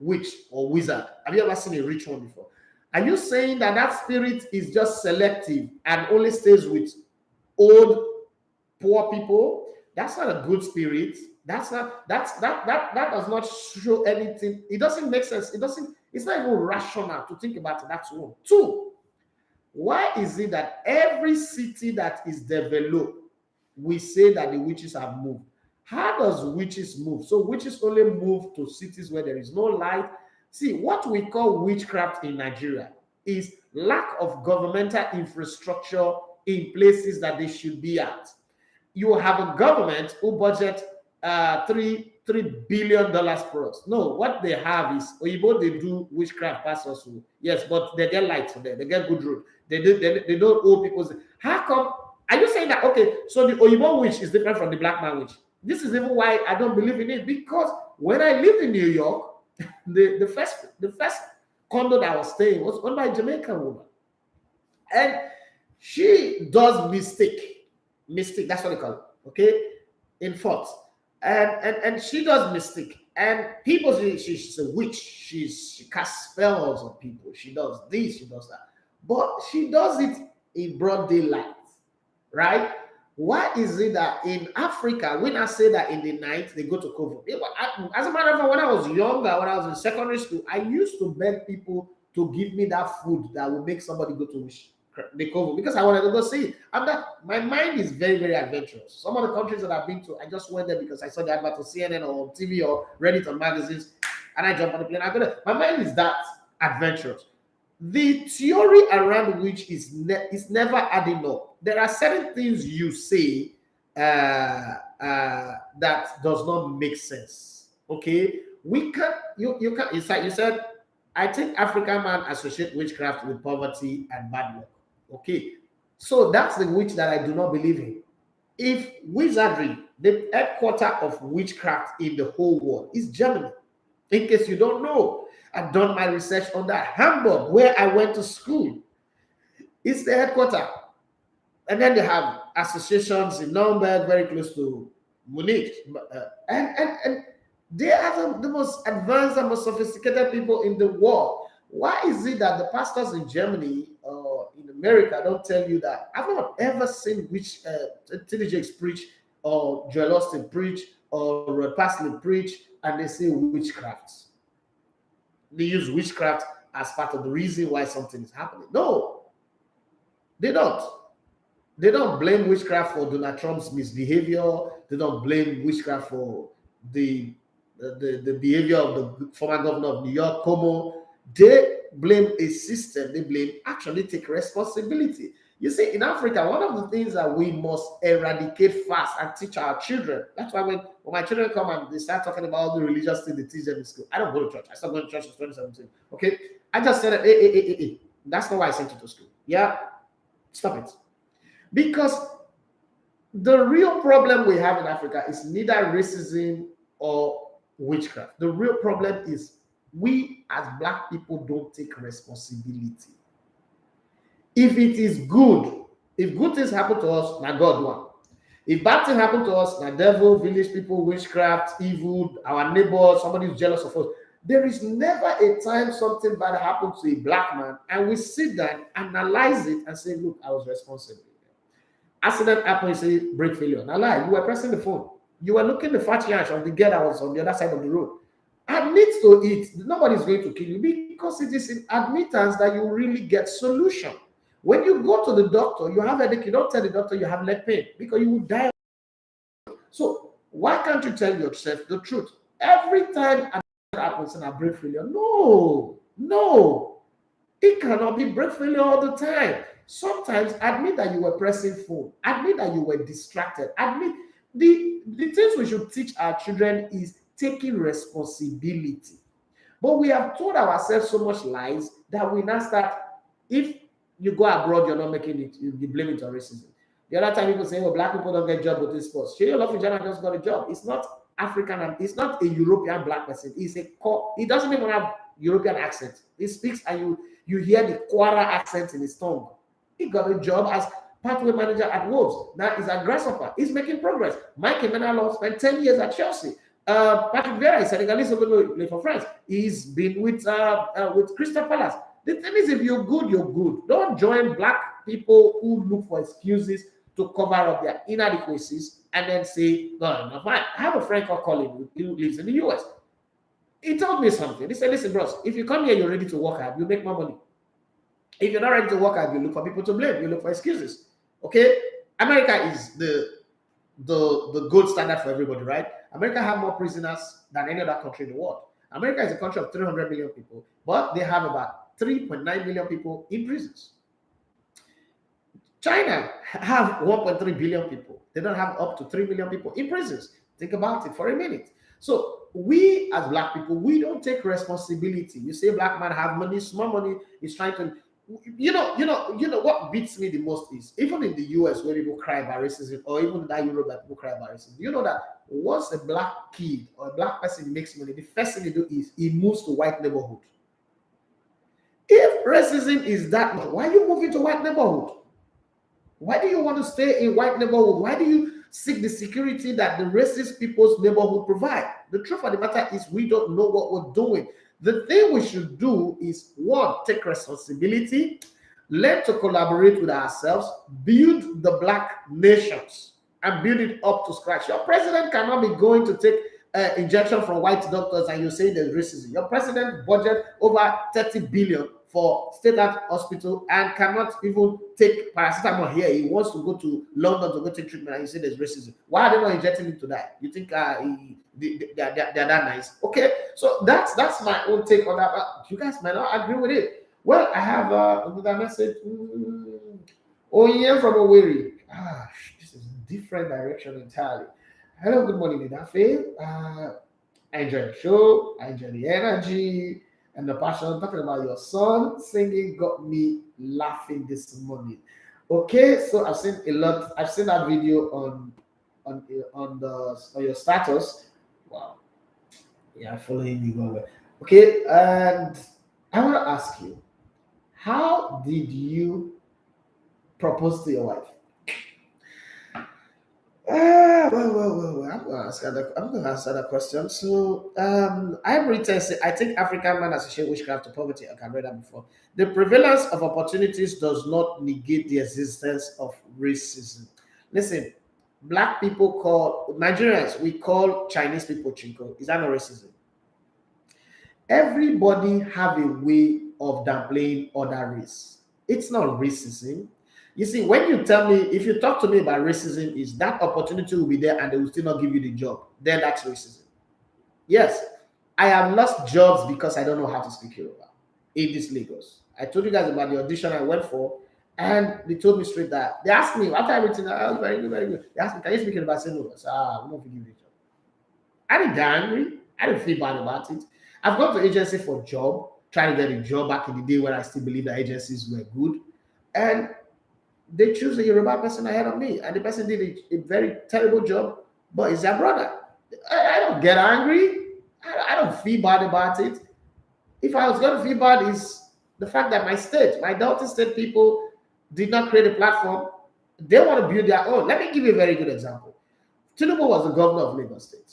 Witch or wizard? Have you ever seen a rich one before? Are you saying that that spirit is just selective and only stays with old poor people? That's not a good spirit. That does not show anything. It doesn't make sense. It's not even rational to think about it. That's one. Two, why is it that every city that is developed, we say that the witches have moved? How does witches move? So witches only move to cities where there is no light. See, what we call witchcraft in Nigeria is lack of governmental infrastructure in places that they should be at. You have a government who budget $3 billion for us. No, what they have is Oyibo, they do witchcraft pastors. Yes, but they get light for them. They get good road. They don't owe people. How come? Are you saying that, okay, so the Oyibo witch is different from the black man witch? This is even why I don't believe in it, because when I lived in New York, the first condo that I was staying was owned by a Jamaican woman. And she does mystic, that's what they call it, okay, in thoughts. And she does mystic. And people say she's a witch. She casts spells on people. She does this, she does that. But she does it in broad daylight, right? Why is it that in Africa, when I say that in the night, they go to cover? As a matter of fact, when I was younger, when I was in secondary school, I used to beg people to give me that food that would make somebody go to the cover, because I wanted to go see it. My mind is very, very adventurous. Some of the countries that I've been to, I just went there because I saw the advert on CNN or on TV or read it on magazines, and I jumped on the plane. My mind is that adventurous. The theory around which is never adding up. There are certain things you say that does not make sense. Okay, we can't. You can't. You said, I think African man associate witchcraft with poverty and bad luck. Okay, so that's the witch that I do not believe in. If wizardry, the headquarters of witchcraft in the whole world is Germany. In case you don't know, I've done my research on that. Hamburg, where I went to school, it's the headquarters. And then they have associations in Nuremberg, very close to Munich. And they are the most advanced and most sophisticated people in the world. Why is it that the pastors in Germany or in America don't tell you that? I've not ever seen which TD Jakes preach or Joel Austin preach or Rod Parsley preach, and they say witchcraft. They use witchcraft as part of the reason why something is happening. No, they don't. They don't blame witchcraft for Donald Trump's misbehavior. They don't blame witchcraft for the behavior of the former governor of New York, Cuomo. They blame a system. They take responsibility. You see, in Africa, one of the things that we must eradicate fast and teach our children. That's why when my children come and they start talking about all the religious things they teach them in school, I don't go to church. I stopped going to church in 2017. Okay, I just said, hey. That's not why I sent you to school. Yeah, stop it. Because the real problem we have in Africa is neither racism or witchcraft. The real problem is we as Black people don't take responsibility. If it is good, if good things happen to us, now God won. If bad things happen to us, now devil, village people, witchcraft, evil, our neighbors, somebody who's jealous of us. There is never a time something bad happens to a Black man and we sit down, analyze it, and say, look, I was responsible. Accident happened, you say, brake failure. Now lie, you were pressing the phone. You were looking the fat yash of the girl that was on the other side of the road. Admit to it. Nobody's going to kill you because it is in admittance that you really get solution. When you go to the doctor, you have a headache, you don't tell the doctor you have leg pain because you will die. So why can't you tell yourself the truth? Every time an happens in a brake failure, no, it cannot be brake failure all the time. Sometimes admit that you were pressing phone, admit that you were distracted, admit the things we should teach our children is taking responsibility. But we have told ourselves so much lies that we now start, if you go abroad, you're not making it, you blame it on racism. The other time people say, well, Black people don't get job with this sports. Shey Olofijana just got a job. It's not African, and it's not a European Black person. He doesn't even have European accent. He speaks and you hear the Kwara accent in his tongue. He got a job as pathway manager at Wolves. Now he's a grasshopper. He's making progress. Mike Emenalo spent 10 years at Chelsea. Patrick Vieira is Senegalese, play for France. He's been with Crystal Palace. The thing is, if you're good, you're good. Don't join Black people who look for excuses to cover up their inadequacies and then say, no, fine. I have a friend called Colin who lives in the US. He told me something. He said, listen, bros, if you come here, you're ready to work hard, you make more money. If you're not ready to work hard, you look for people to blame. You look for excuses. Okay? America is the gold standard for everybody, right? America have more prisoners than any other country in the world. America is a country of 300 million people, but they have about 3.9 million people in prisons. China have 1.3 billion people. They don't have up to 3 million people in prisons. Think about it for a minute. So we as Black people, we don't take responsibility. You say Black man have money, small money, is trying to, you know what beats me the most is even in the US where people cry about racism, or even in that Europe that people cry about racism. You know that once a Black kid or a Black person makes money, the first thing they do is he moves to white neighborhood. If racism is that much, why are you moving to white neighborhood? Why do you want to stay in white neighborhood? Why do you seek the security that the racist people's neighborhood provide? The truth of the matter is we don't know what we're doing. The thing we should do is, one, take responsibility, learn to collaborate with ourselves, build the Black nations, and build it up to scratch. Your president cannot be going to take injection from white doctors and you say there's racism. Your president budget over 30 billion for state hospital and cannot even take paracetamol here. He wants to go to London to go take treatment and you say there's racism. Why are they not injecting him to that? You think they're that nice? Okay, so that's my own take on that. But you guys might not agree with it. Well, I have another message. Oyen from Owerri. This is a different direction entirely. Hello, good morning, Idafe. I enjoy the show. I enjoy the energy and the passion. Talking about your son singing got me laughing this morning. Okay, so I've seen a lot. I've seen that video on your status. Wow. Yeah, following you go. Okay, and I want to ask you, how did you propose to your wife? Well, I'm going to answer that question. So, I'm written, I think African men associate witchcraft to poverty. I can read that before. The prevalence of opportunities does not negate the existence of racism. Listen, Black people call, Nigerians, we call Chinese people chinko. Is that not racism? Everybody have a way of downplaying other race. It's not racism. You see, when you tell me, if you talk to me about racism, is that opportunity will be there and they will still not give you the job, then that's racism. Yes, I have lost jobs because I don't know how to speak Yoruba in this Lagos. I told you guys about the audition I went for, And they told me straight that. They asked me, after everything, I was very good, very good. They asked me, can you speak in Barcelona? I said, we don't forgive you. I didn't get angry. I didn't feel bad about it. I've gone to agency for a job, trying to get a job back in the day when I still believe that agencies were good. And they choose a Yoruba person ahead of me. And the person did a very terrible job, but he's their brother. I don't get angry. I don't feel bad about it. If I was going to feel bad, is the fact that my Delta State people did not create a platform. They want to build their own. Let me give you a very good example. Tinubu was the governor of Lagos State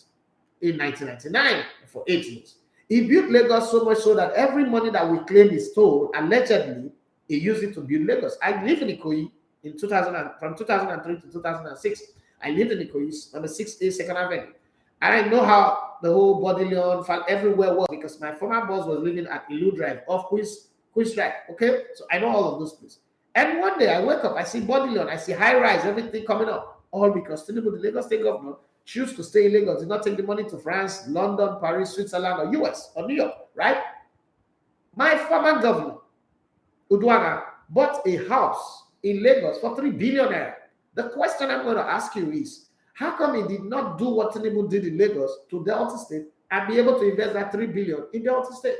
in 1999 for 8 years. He built Lagos so much so that every money that we claim he stole, allegedly, he used it to build Lagos. I lived in Ikoyi in from 2003 to 2006. I lived in Ikoyi, number 6A, 2nd Avenue. And I know how the whole Bodilion everywhere was because my former boss was living at Ilu Drive off Quiz Drive. Okay, so I know all of those places. And one day I wake up, I see Bodilion, I see high rise, everything coming up, all because Tinubu, the Lagos State governor, choose to stay in Lagos, did not take the money to France, London, Paris, Switzerland, or US, or New York, right? My former governor, Uduaga, bought a house in Lagos for 3 billion naira. The question I'm going to ask you is, how come he did not do what Tinubu did in Lagos to Delta State and be able to invest that 3 billion in Delta State?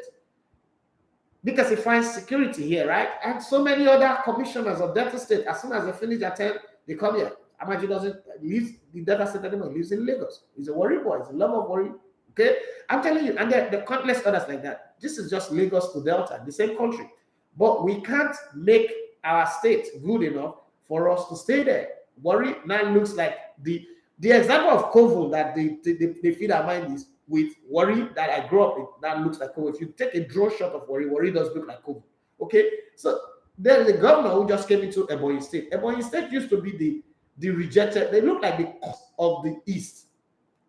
Because he finds security here, right? And so many other commissioners of Delta State, as soon as they finish their term, they come here. Amaju doesn't live in Delta State anymore. He lives in Lagos. He's a worry boy. He's a lover of worry. Okay? I'm telling you, and there are countless others like that. This is just Lagos to Delta, the same country. But we can't make our state good enough for us to stay there. Worry now looks like the example of Kovo that they feed our mind is with worry that I grew up in, that looks like Kovo. If you take a draw shot of worry does look like Kovo. Okay? So there's a governor who just came into Ebonyi State. Ebonyi State used to be the rejected, they look like the cost of the East.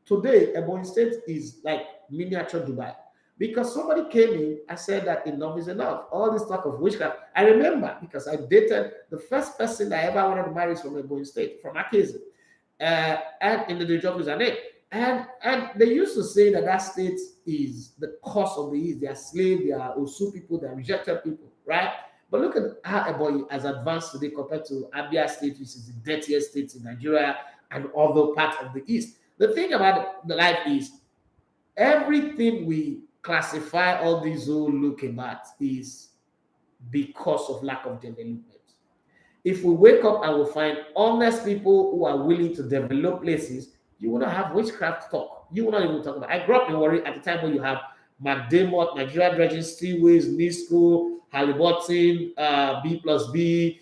Today, Ebonyi State is like miniature Dubai. Because somebody came in and said that enough is enough. All this talk of witchcraft. I remember because I dated the first person I ever wanted to marry from Ebonyi State, from Akezi. And in the job is her name. And they used to say that state is the cause of the East. They are slaves, they are Osu people, they are rejected people, right? But look at how Ebonyi has advanced today compared to Abia State, which is the dirtiest state in Nigeria and other parts of the East. The thing about the life is everything we classify all these who looking at is because of lack of development. If we wake up and we find honest people who are willing to develop places, you will not have witchcraft talk. You will not even talk about. I grew up in Warri at the time when you have McDermott, Nigeria Dredging, Steelways, Nisco, Halliburton, B+B,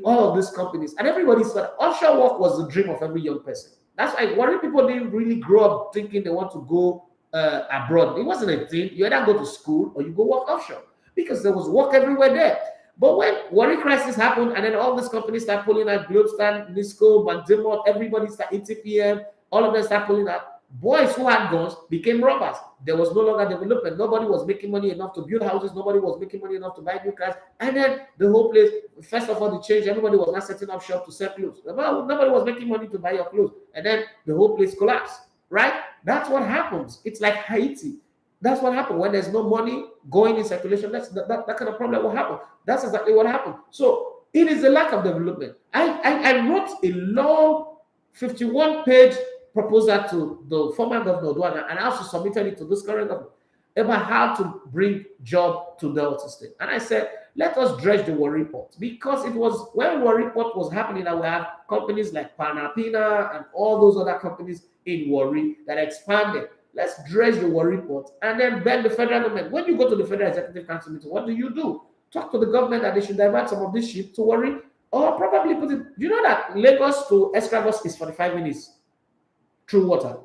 all of these companies, and everybody thought offshore work was the dream of every young person. That's why Warri people didn't really grow up thinking they want to go abroad. It wasn't a thing. You either go to school or you go work offshore because there was work everywhere there. But when Warri crisis happened and then all these companies start pulling out, Globestar, Nisco, McDermott, everybody start ATPM, all of them start pulling out. Boys who had guns became robbers. There was no longer development. Nobody was making money enough to build houses. Nobody was making money enough to buy new cars. And then the whole place, first of all, the change. Everybody was not setting up shop to sell clothes. Nobody was making money to buy your clothes. And then the whole place collapsed, right? That's what happens. It's like Haiti. That's what happened. When there's no money going in circulation, that kind of problem will happen. That's exactly what happened. So it is a lack of development. I wrote a long 51-page proposal to the former governor Duana, and I also submitted it to this current government about how to bring job to Delta State. And I said, let us dredge the Warri Port, because it was when Warri Port was happening that we have companies like Panapina and all those other companies in Warri that expanded. Let's dredge the Warri Port and then beg the federal government. When you go to the Federal Executive Council meeting, what do? Talk to the government that they should divert some of this ship to Warri, or probably put it. You know that Lagos to Escravos is 45 minutes through water.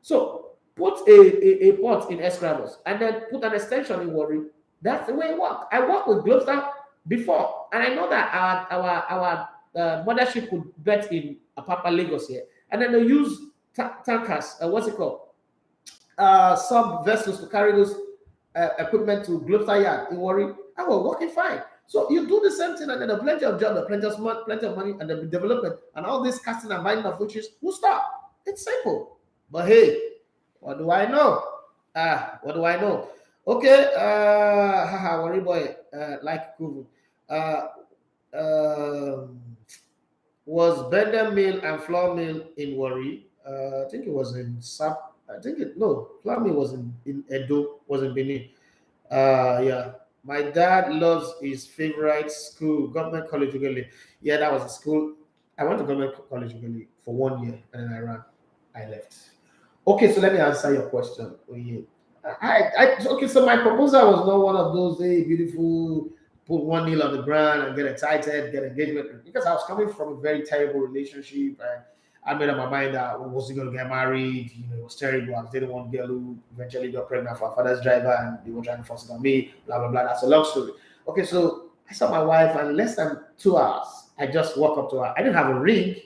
So put a port in Escravos and then put an extension in Warri. That's the way it works. I worked with Globestar before, and I know that our mothership could bet in Apapa, Lagos here, and then they use tankers. What's it called? Sub vessels to carry those equipment to Globestar Yard in Warri, and we're working fine. So you do the same thing, and then plenty of jobs, plenty of money, and the development, and all this casting and buying of witches will stop. It's simple. But hey, what do I know? What do I know? Okay, Warri boy, like Kuvu. Was Bender Mill and Flour Mill in Warri? I think it was in Sap. I think it no. Flour Mill was in Edo, was in Benin. Yeah. My dad loves his favorite school, Government College Ughelli. Yeah, that was a school. I went to Government College Ughelli for 1 year and then I left. Okay, so let me answer your question. Oye. Okay, so my proposal was not one of those, hey, beautiful, put 1-0 on the ground and get excited, get engagement. Because I was coming from a very terrible relationship and I made up my mind that I wasn't going to get married. You know, it was terrible. I didn't want a girl who eventually got pregnant for her father's driver and they were trying to force it on me, blah, blah, blah. That's a long story. Okay, so I saw my wife and less than 2 hours, I just walked up to her. I didn't have a ring,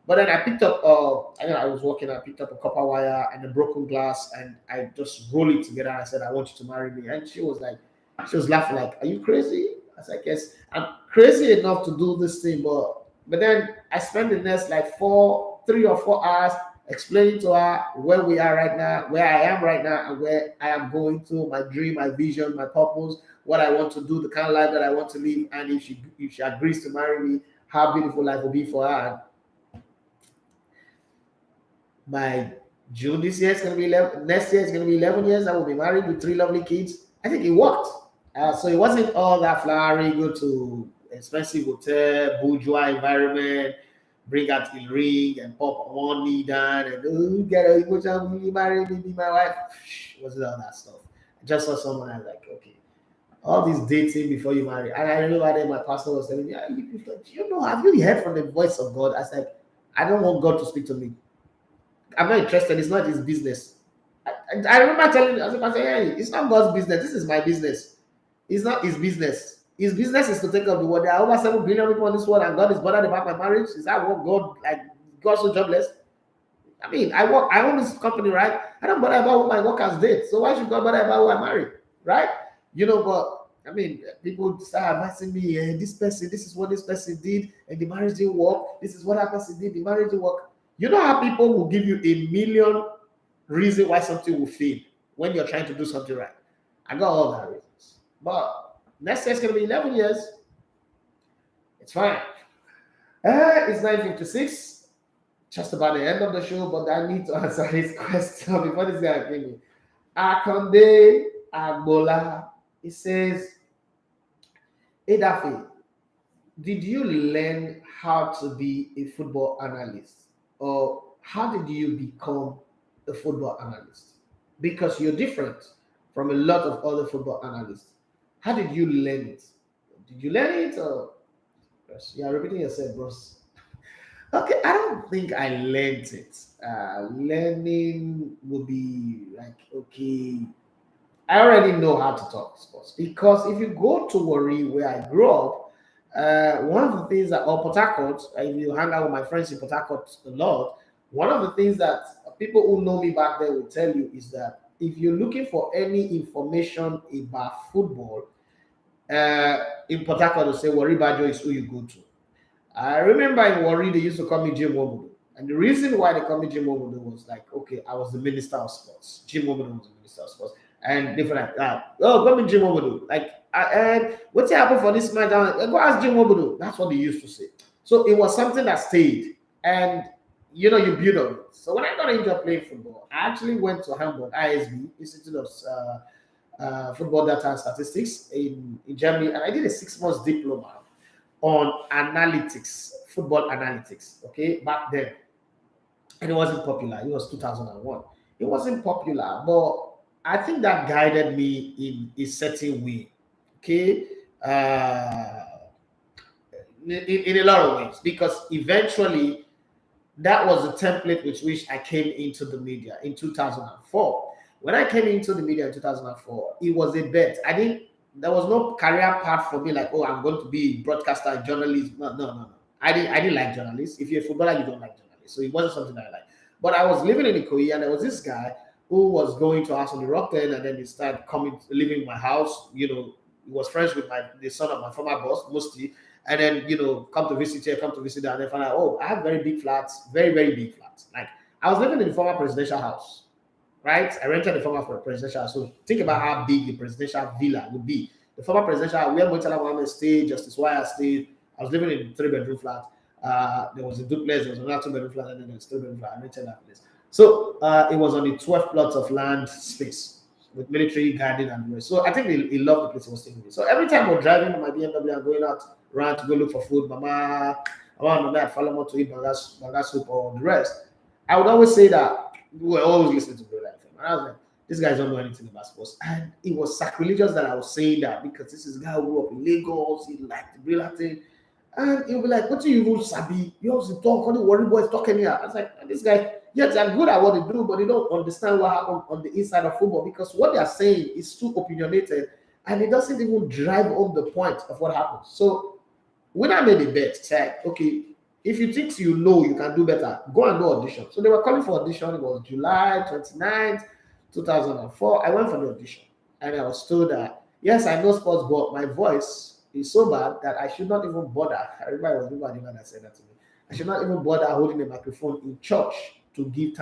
but then I picked up, I was walking, I picked up a copper wire and a broken glass and I just rolled it together. And I said, I want you to marry me. And she was laughing like, are you crazy? I was like, yes, I'm crazy enough to do this thing, but then I spent the next like 3 or 4 hours explaining to her where we are right now, where I am right now, and where I am going to, my dream, my vision, my purpose, what I want to do, the kind of life that I want to live. And if she agrees to marry me, how beautiful life will be for her. By June this year, it's going to be 11. Next year, it's going to be 11 years. I will be married with 3 lovely kids. I think it worked. So it wasn't all that flowery, go to expensive hotel, bourgeois environment, bring out the ring and pop one knee down and get a emotional, will you marry me, be my wife? It wasn't all that stuff. I just saw someone, I was like, okay, all this dating before you marry. And I remember then my pastor was telling me, have you heard from the voice of God? I said, I don't want God to speak to me. I'm not interested. It's not his business. I remember telling him, hey, it's not God's business. This is my business. It's not his business. His business is to take up the world. There are over 7 billion people on this world, and God is bothered about my marriage. Is that what God's so jobless? I mean, I own this company, right? I don't bother about what my workers did. So why should God bother about who I married, right? But I mean, people start advising me, this person, this is what this person did, and the marriage didn't work. This is what that person did, the marriage didn't work. You know how people will give you 1,000,000 reasons why something will fail when you're trying to do something right. I got all that reasons. But next year it's going to be 11 years. It's fine. It's 9:56. Just about the end of the show, but I need to answer this question before this guy came in. Akonde Agbola. He says, hey, Daffy, did you learn how to be a football analyst? Or how did you become a football analyst? Because you're different from a lot of other football analysts. How did you learn it? Did you learn it or you're repeating yourself, bros? Okay, I don't think I learned it. Learning would be like, okay, I already know how to talk sports because if you go to Warri, where I grew up, one of the things that, or Port Harcourt, if you hang out with my friends in Port Harcourt a lot, one of the things that people who know me back there will tell you is that if you're looking for any information about football, in Port Harcourt, they'll say Warri Bajo is who you go to. I remember in Warri, they used to call me Jim Womodo. And the reason why they call me Jim Womodo was like, okay, I was the Minister of Sports. Jim Womodo was the Minister of Sports. And different like that. Oh, call me Jim Womodo. Like, and what's happened for this match? Go ask Jim Womodo. That's what they used to say. So it was something that stayed. And, you build on it. So when I got into playing football, I actually went to Hamburg, ISB, Institute of Football Data and Statistics in Germany. And I did a 6-month diploma on analytics, football analytics, okay, back then. And it wasn't popular. It was 2001. It wasn't popular, but I think that guided me in a certain way, okay, in a lot of ways, because eventually that was the template with which I came into the media in 2004. When I came into the media in 2004, it was a bet. There was no career path for me like, oh, I'm going to be a broadcaster, a journalist. No. I didn't like journalists. If you're a footballer, you don't like journalists. So it wasn't something I liked. But I was living in Ikoyi, and there was this guy who was going to house on the Rock then, and then he started living in my house. He was friends with the son of my former boss, mostly. And then, come to visit here, come to visit there, and then find out, oh, I have very big flats, very, very big flats. Like, I was living in the former presidential house. Right? I rented the former presidential. So think about how big the presidential villa would be. The former presidential, where Murtala Mohammed stayed, Justice Wire stayed, I was living in a 3-bedroom flat. There was a duplex, there was another 2-bedroom flat, and then there was 3-bedroom flat. I rented that place. So it was on the 12 plots of land space with military garden and the rest. So I think he loved the place he was taking me. So every time we're driving on my BMW and going out around to go look for food, Mama, I want to follow more to eat banga soup or the rest. I would always say that we were always listening to Bro Life. And I was like, this guy don't know anything about sports. And it was sacrilegious that I was saying that because this is a guy who grew up in Lagos, he liked the real thing. And he'll be like, what do you even sabi? You always talk, all the worry boys talking here. I was like, this guy, yes, they're good at what they do, but they don't understand what happened on the inside of football because what they're saying is too opinionated and it doesn't even drive home the point of what happened. So when I made a bet, it's like, okay, if you think you know you can do better, go and do audition. So they were calling for audition. It was July 29th, 2004. I went for the audition and I was told that, yes, I know sports, but my voice is so bad that I should not even bother. I remember it was Rumours that said that to me. I should not even bother holding a microphone in church to give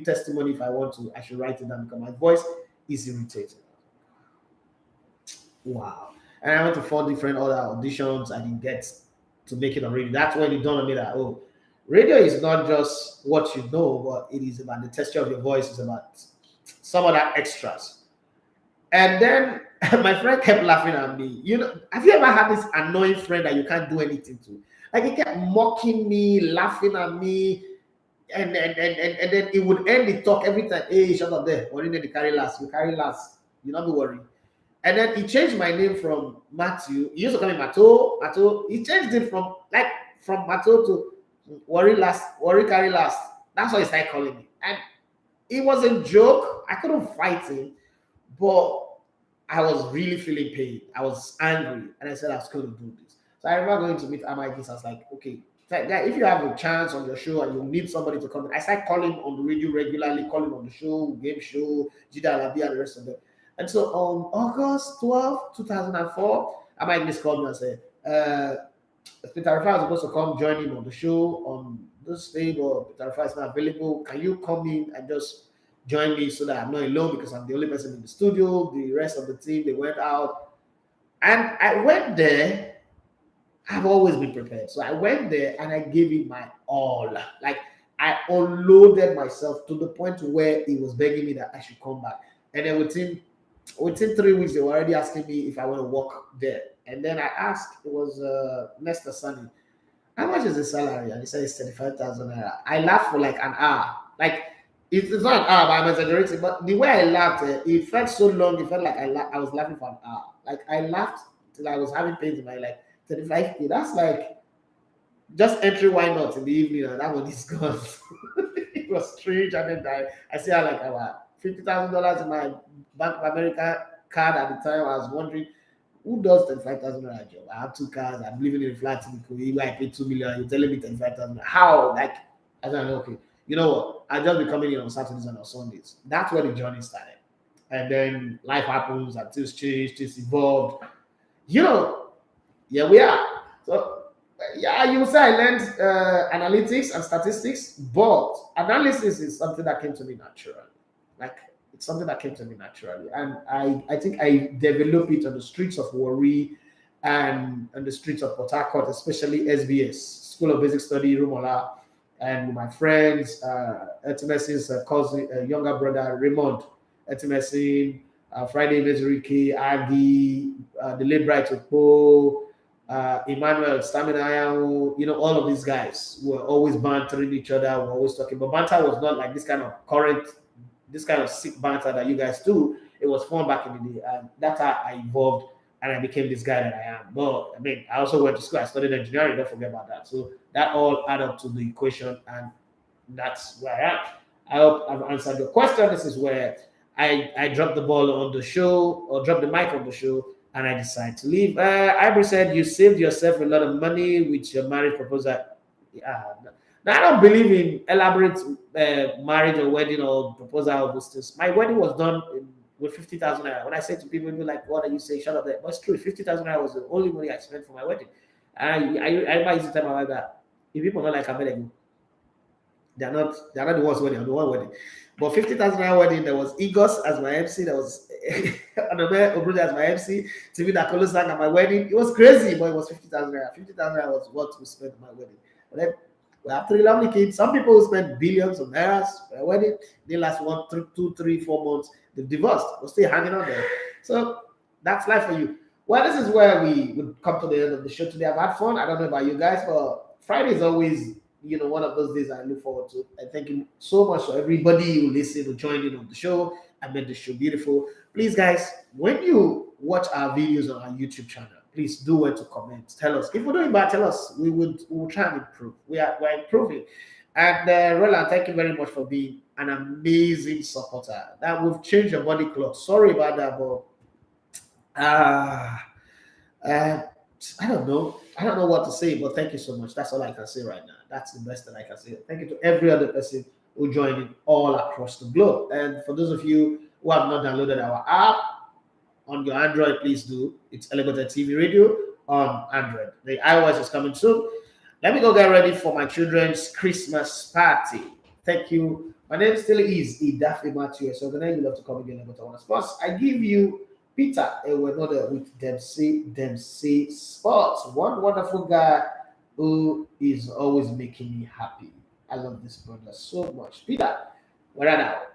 testimony if I want to. I should write it down because my voice is irritated. Wow. And I went to 4 different other auditions. I didn't get to make it on radio. That's when it dawned on me that, oh, radio is not just what you know, but it is about the texture of your voice. It's about some other extras. And then my friend kept laughing at me. You know, have you ever had this annoying friend that you can't do anything to? Like he kept mocking me, laughing at me, and then he would end the talk every time. Hey, shut up there. Worry the carry last. You carry last. You not be worried. And then he changed my name from Matthew. He used to call me Mato. He changed it from Mato to worry carry last. That's what he started calling me. And it was a joke. I couldn't fight him, but I was really feeling pain. I was angry, and I said I was going to do this. So I remember going to meet Amagis. I was like, okay, if you have a chance on your show and you need somebody to come in, I started calling on the radio regularly, calling on the show, game show, Jida Alabi, and the rest of them. And so on August 12, 2004, Amagis called me and said, Peter Rafa was supposed to come join him on the show on this day, but Peter Rafa is not available. Can you come in and just join me so that I'm not alone because I'm the only person in the studio. The rest of the team, they went out. And I went there. I've always been prepared. So I went there and I gave it my all. Like I unloaded myself to the point where he was begging me that I should come back. And then within 3 weeks, they were already asking me if I want to work there. And then I asked, it was Mr. Sunny, how much is the salary? And he said it's 35,000 naira. I laughed for like an hour. Like it's not an hour, I'm exaggerating, but the way I laughed, it felt so long. It felt like I was laughing for an hour. Like I laughed till I was having pains in my like 35K. That's like just entry why not in the evening, and that one is gone. It was strange. And then I see like about $50,000 in my Bank of America card at the time. I was wondering who does $35,000 job. I have 2 cars. I'm living in a flat in Korea. I pay 2 million. You're telling me 35,000. How? Like I don't know. Okay, you know what? I'll just be coming in on Saturdays and on Sundays. That's where the journey started. And then life happens and things change, things evolved. You know, yeah, we are. So, yeah, you would say I learned analytics and statistics, but analysis is something that came to me naturally. Like, it's something that came to me naturally. And I think I developed it on the streets of Warri and on the streets of Port Harcourt, especially SBS, School of Basic Study, Rumours, and my friends, Etimesin's cousin, younger brother, Raymond, Etimesin, Friday Mezurike, Agi, the late Bright Okpo, Emmanuel, Stamina, you know, all of these guys were always bantering each other, were always talking. But banter was not like this kind of sick banter that you guys do. It was fun back in the day. And that's how I evolved and I became this guy that I am. But I mean, I also went to school. I studied engineering. Don't forget about that. So that all add up to the equation, and that's where I am. I hope I've answered your question. This is where I dropped the ball on the show, or dropped the mic on the show, and I decided to leave. Ivory said you saved yourself a lot of money with your marriage proposal. Now, I don't believe in elaborate marriage or wedding or proposal or those things. My wedding was done with 50,000 naira. When I say to people, they'll be like, what are you saying? Shut up there. But it's true. 50,000 naira was the only money I spent for my wedding. And I remember used to tell my wife that if people don't like America, they're not the ones wedding, I'm the one wedding. But 50,000 naira wedding, there was Egos as my MC, there was Onome Obrudi as my MC, Timi Nakolo sang at my wedding. It was crazy, but it was 50,000 naira. 50,000 naira was what we spent at my wedding. But then we have 3 lovely kids. Some people spend billions of nairas for a wedding. They last 1, 2, 3, 4 months. They've divorced. We're still hanging on there. So that's life for you. Well, this is where we would come to the end of the show today. I've had fun. I don't know about you guys, but Friday is always, one of those days I look forward to. And thank you so much for everybody who listened, who joined in on the show. I made the show beautiful. Please, guys, when you watch our videos on our YouTube channel, please do want to comment. Tell us if we're doing bad. Tell us. We will try and improve. We're improving. And Roland, thank you very much for being an amazing supporter. That we've changed your body clock. Sorry about that, but I don't know. I don't know what to say, but thank you so much. That's all I can say right now. That's the best that I can say. Thank you to every other person who joined in all across the globe. And for those of you who have not downloaded our app on your Android, please do. It's Elevated TV Radio on Android. The iOS is coming soon. Let me go get ready for my children's Christmas party. Thank you. My name still is Idafe Matthew. So the name you love to come again, but I want to sports. I give you Peter Ewenode with Dempsey Sports. One wonderful guy who is always making me happy. I love this brother so much. Peter, we're out.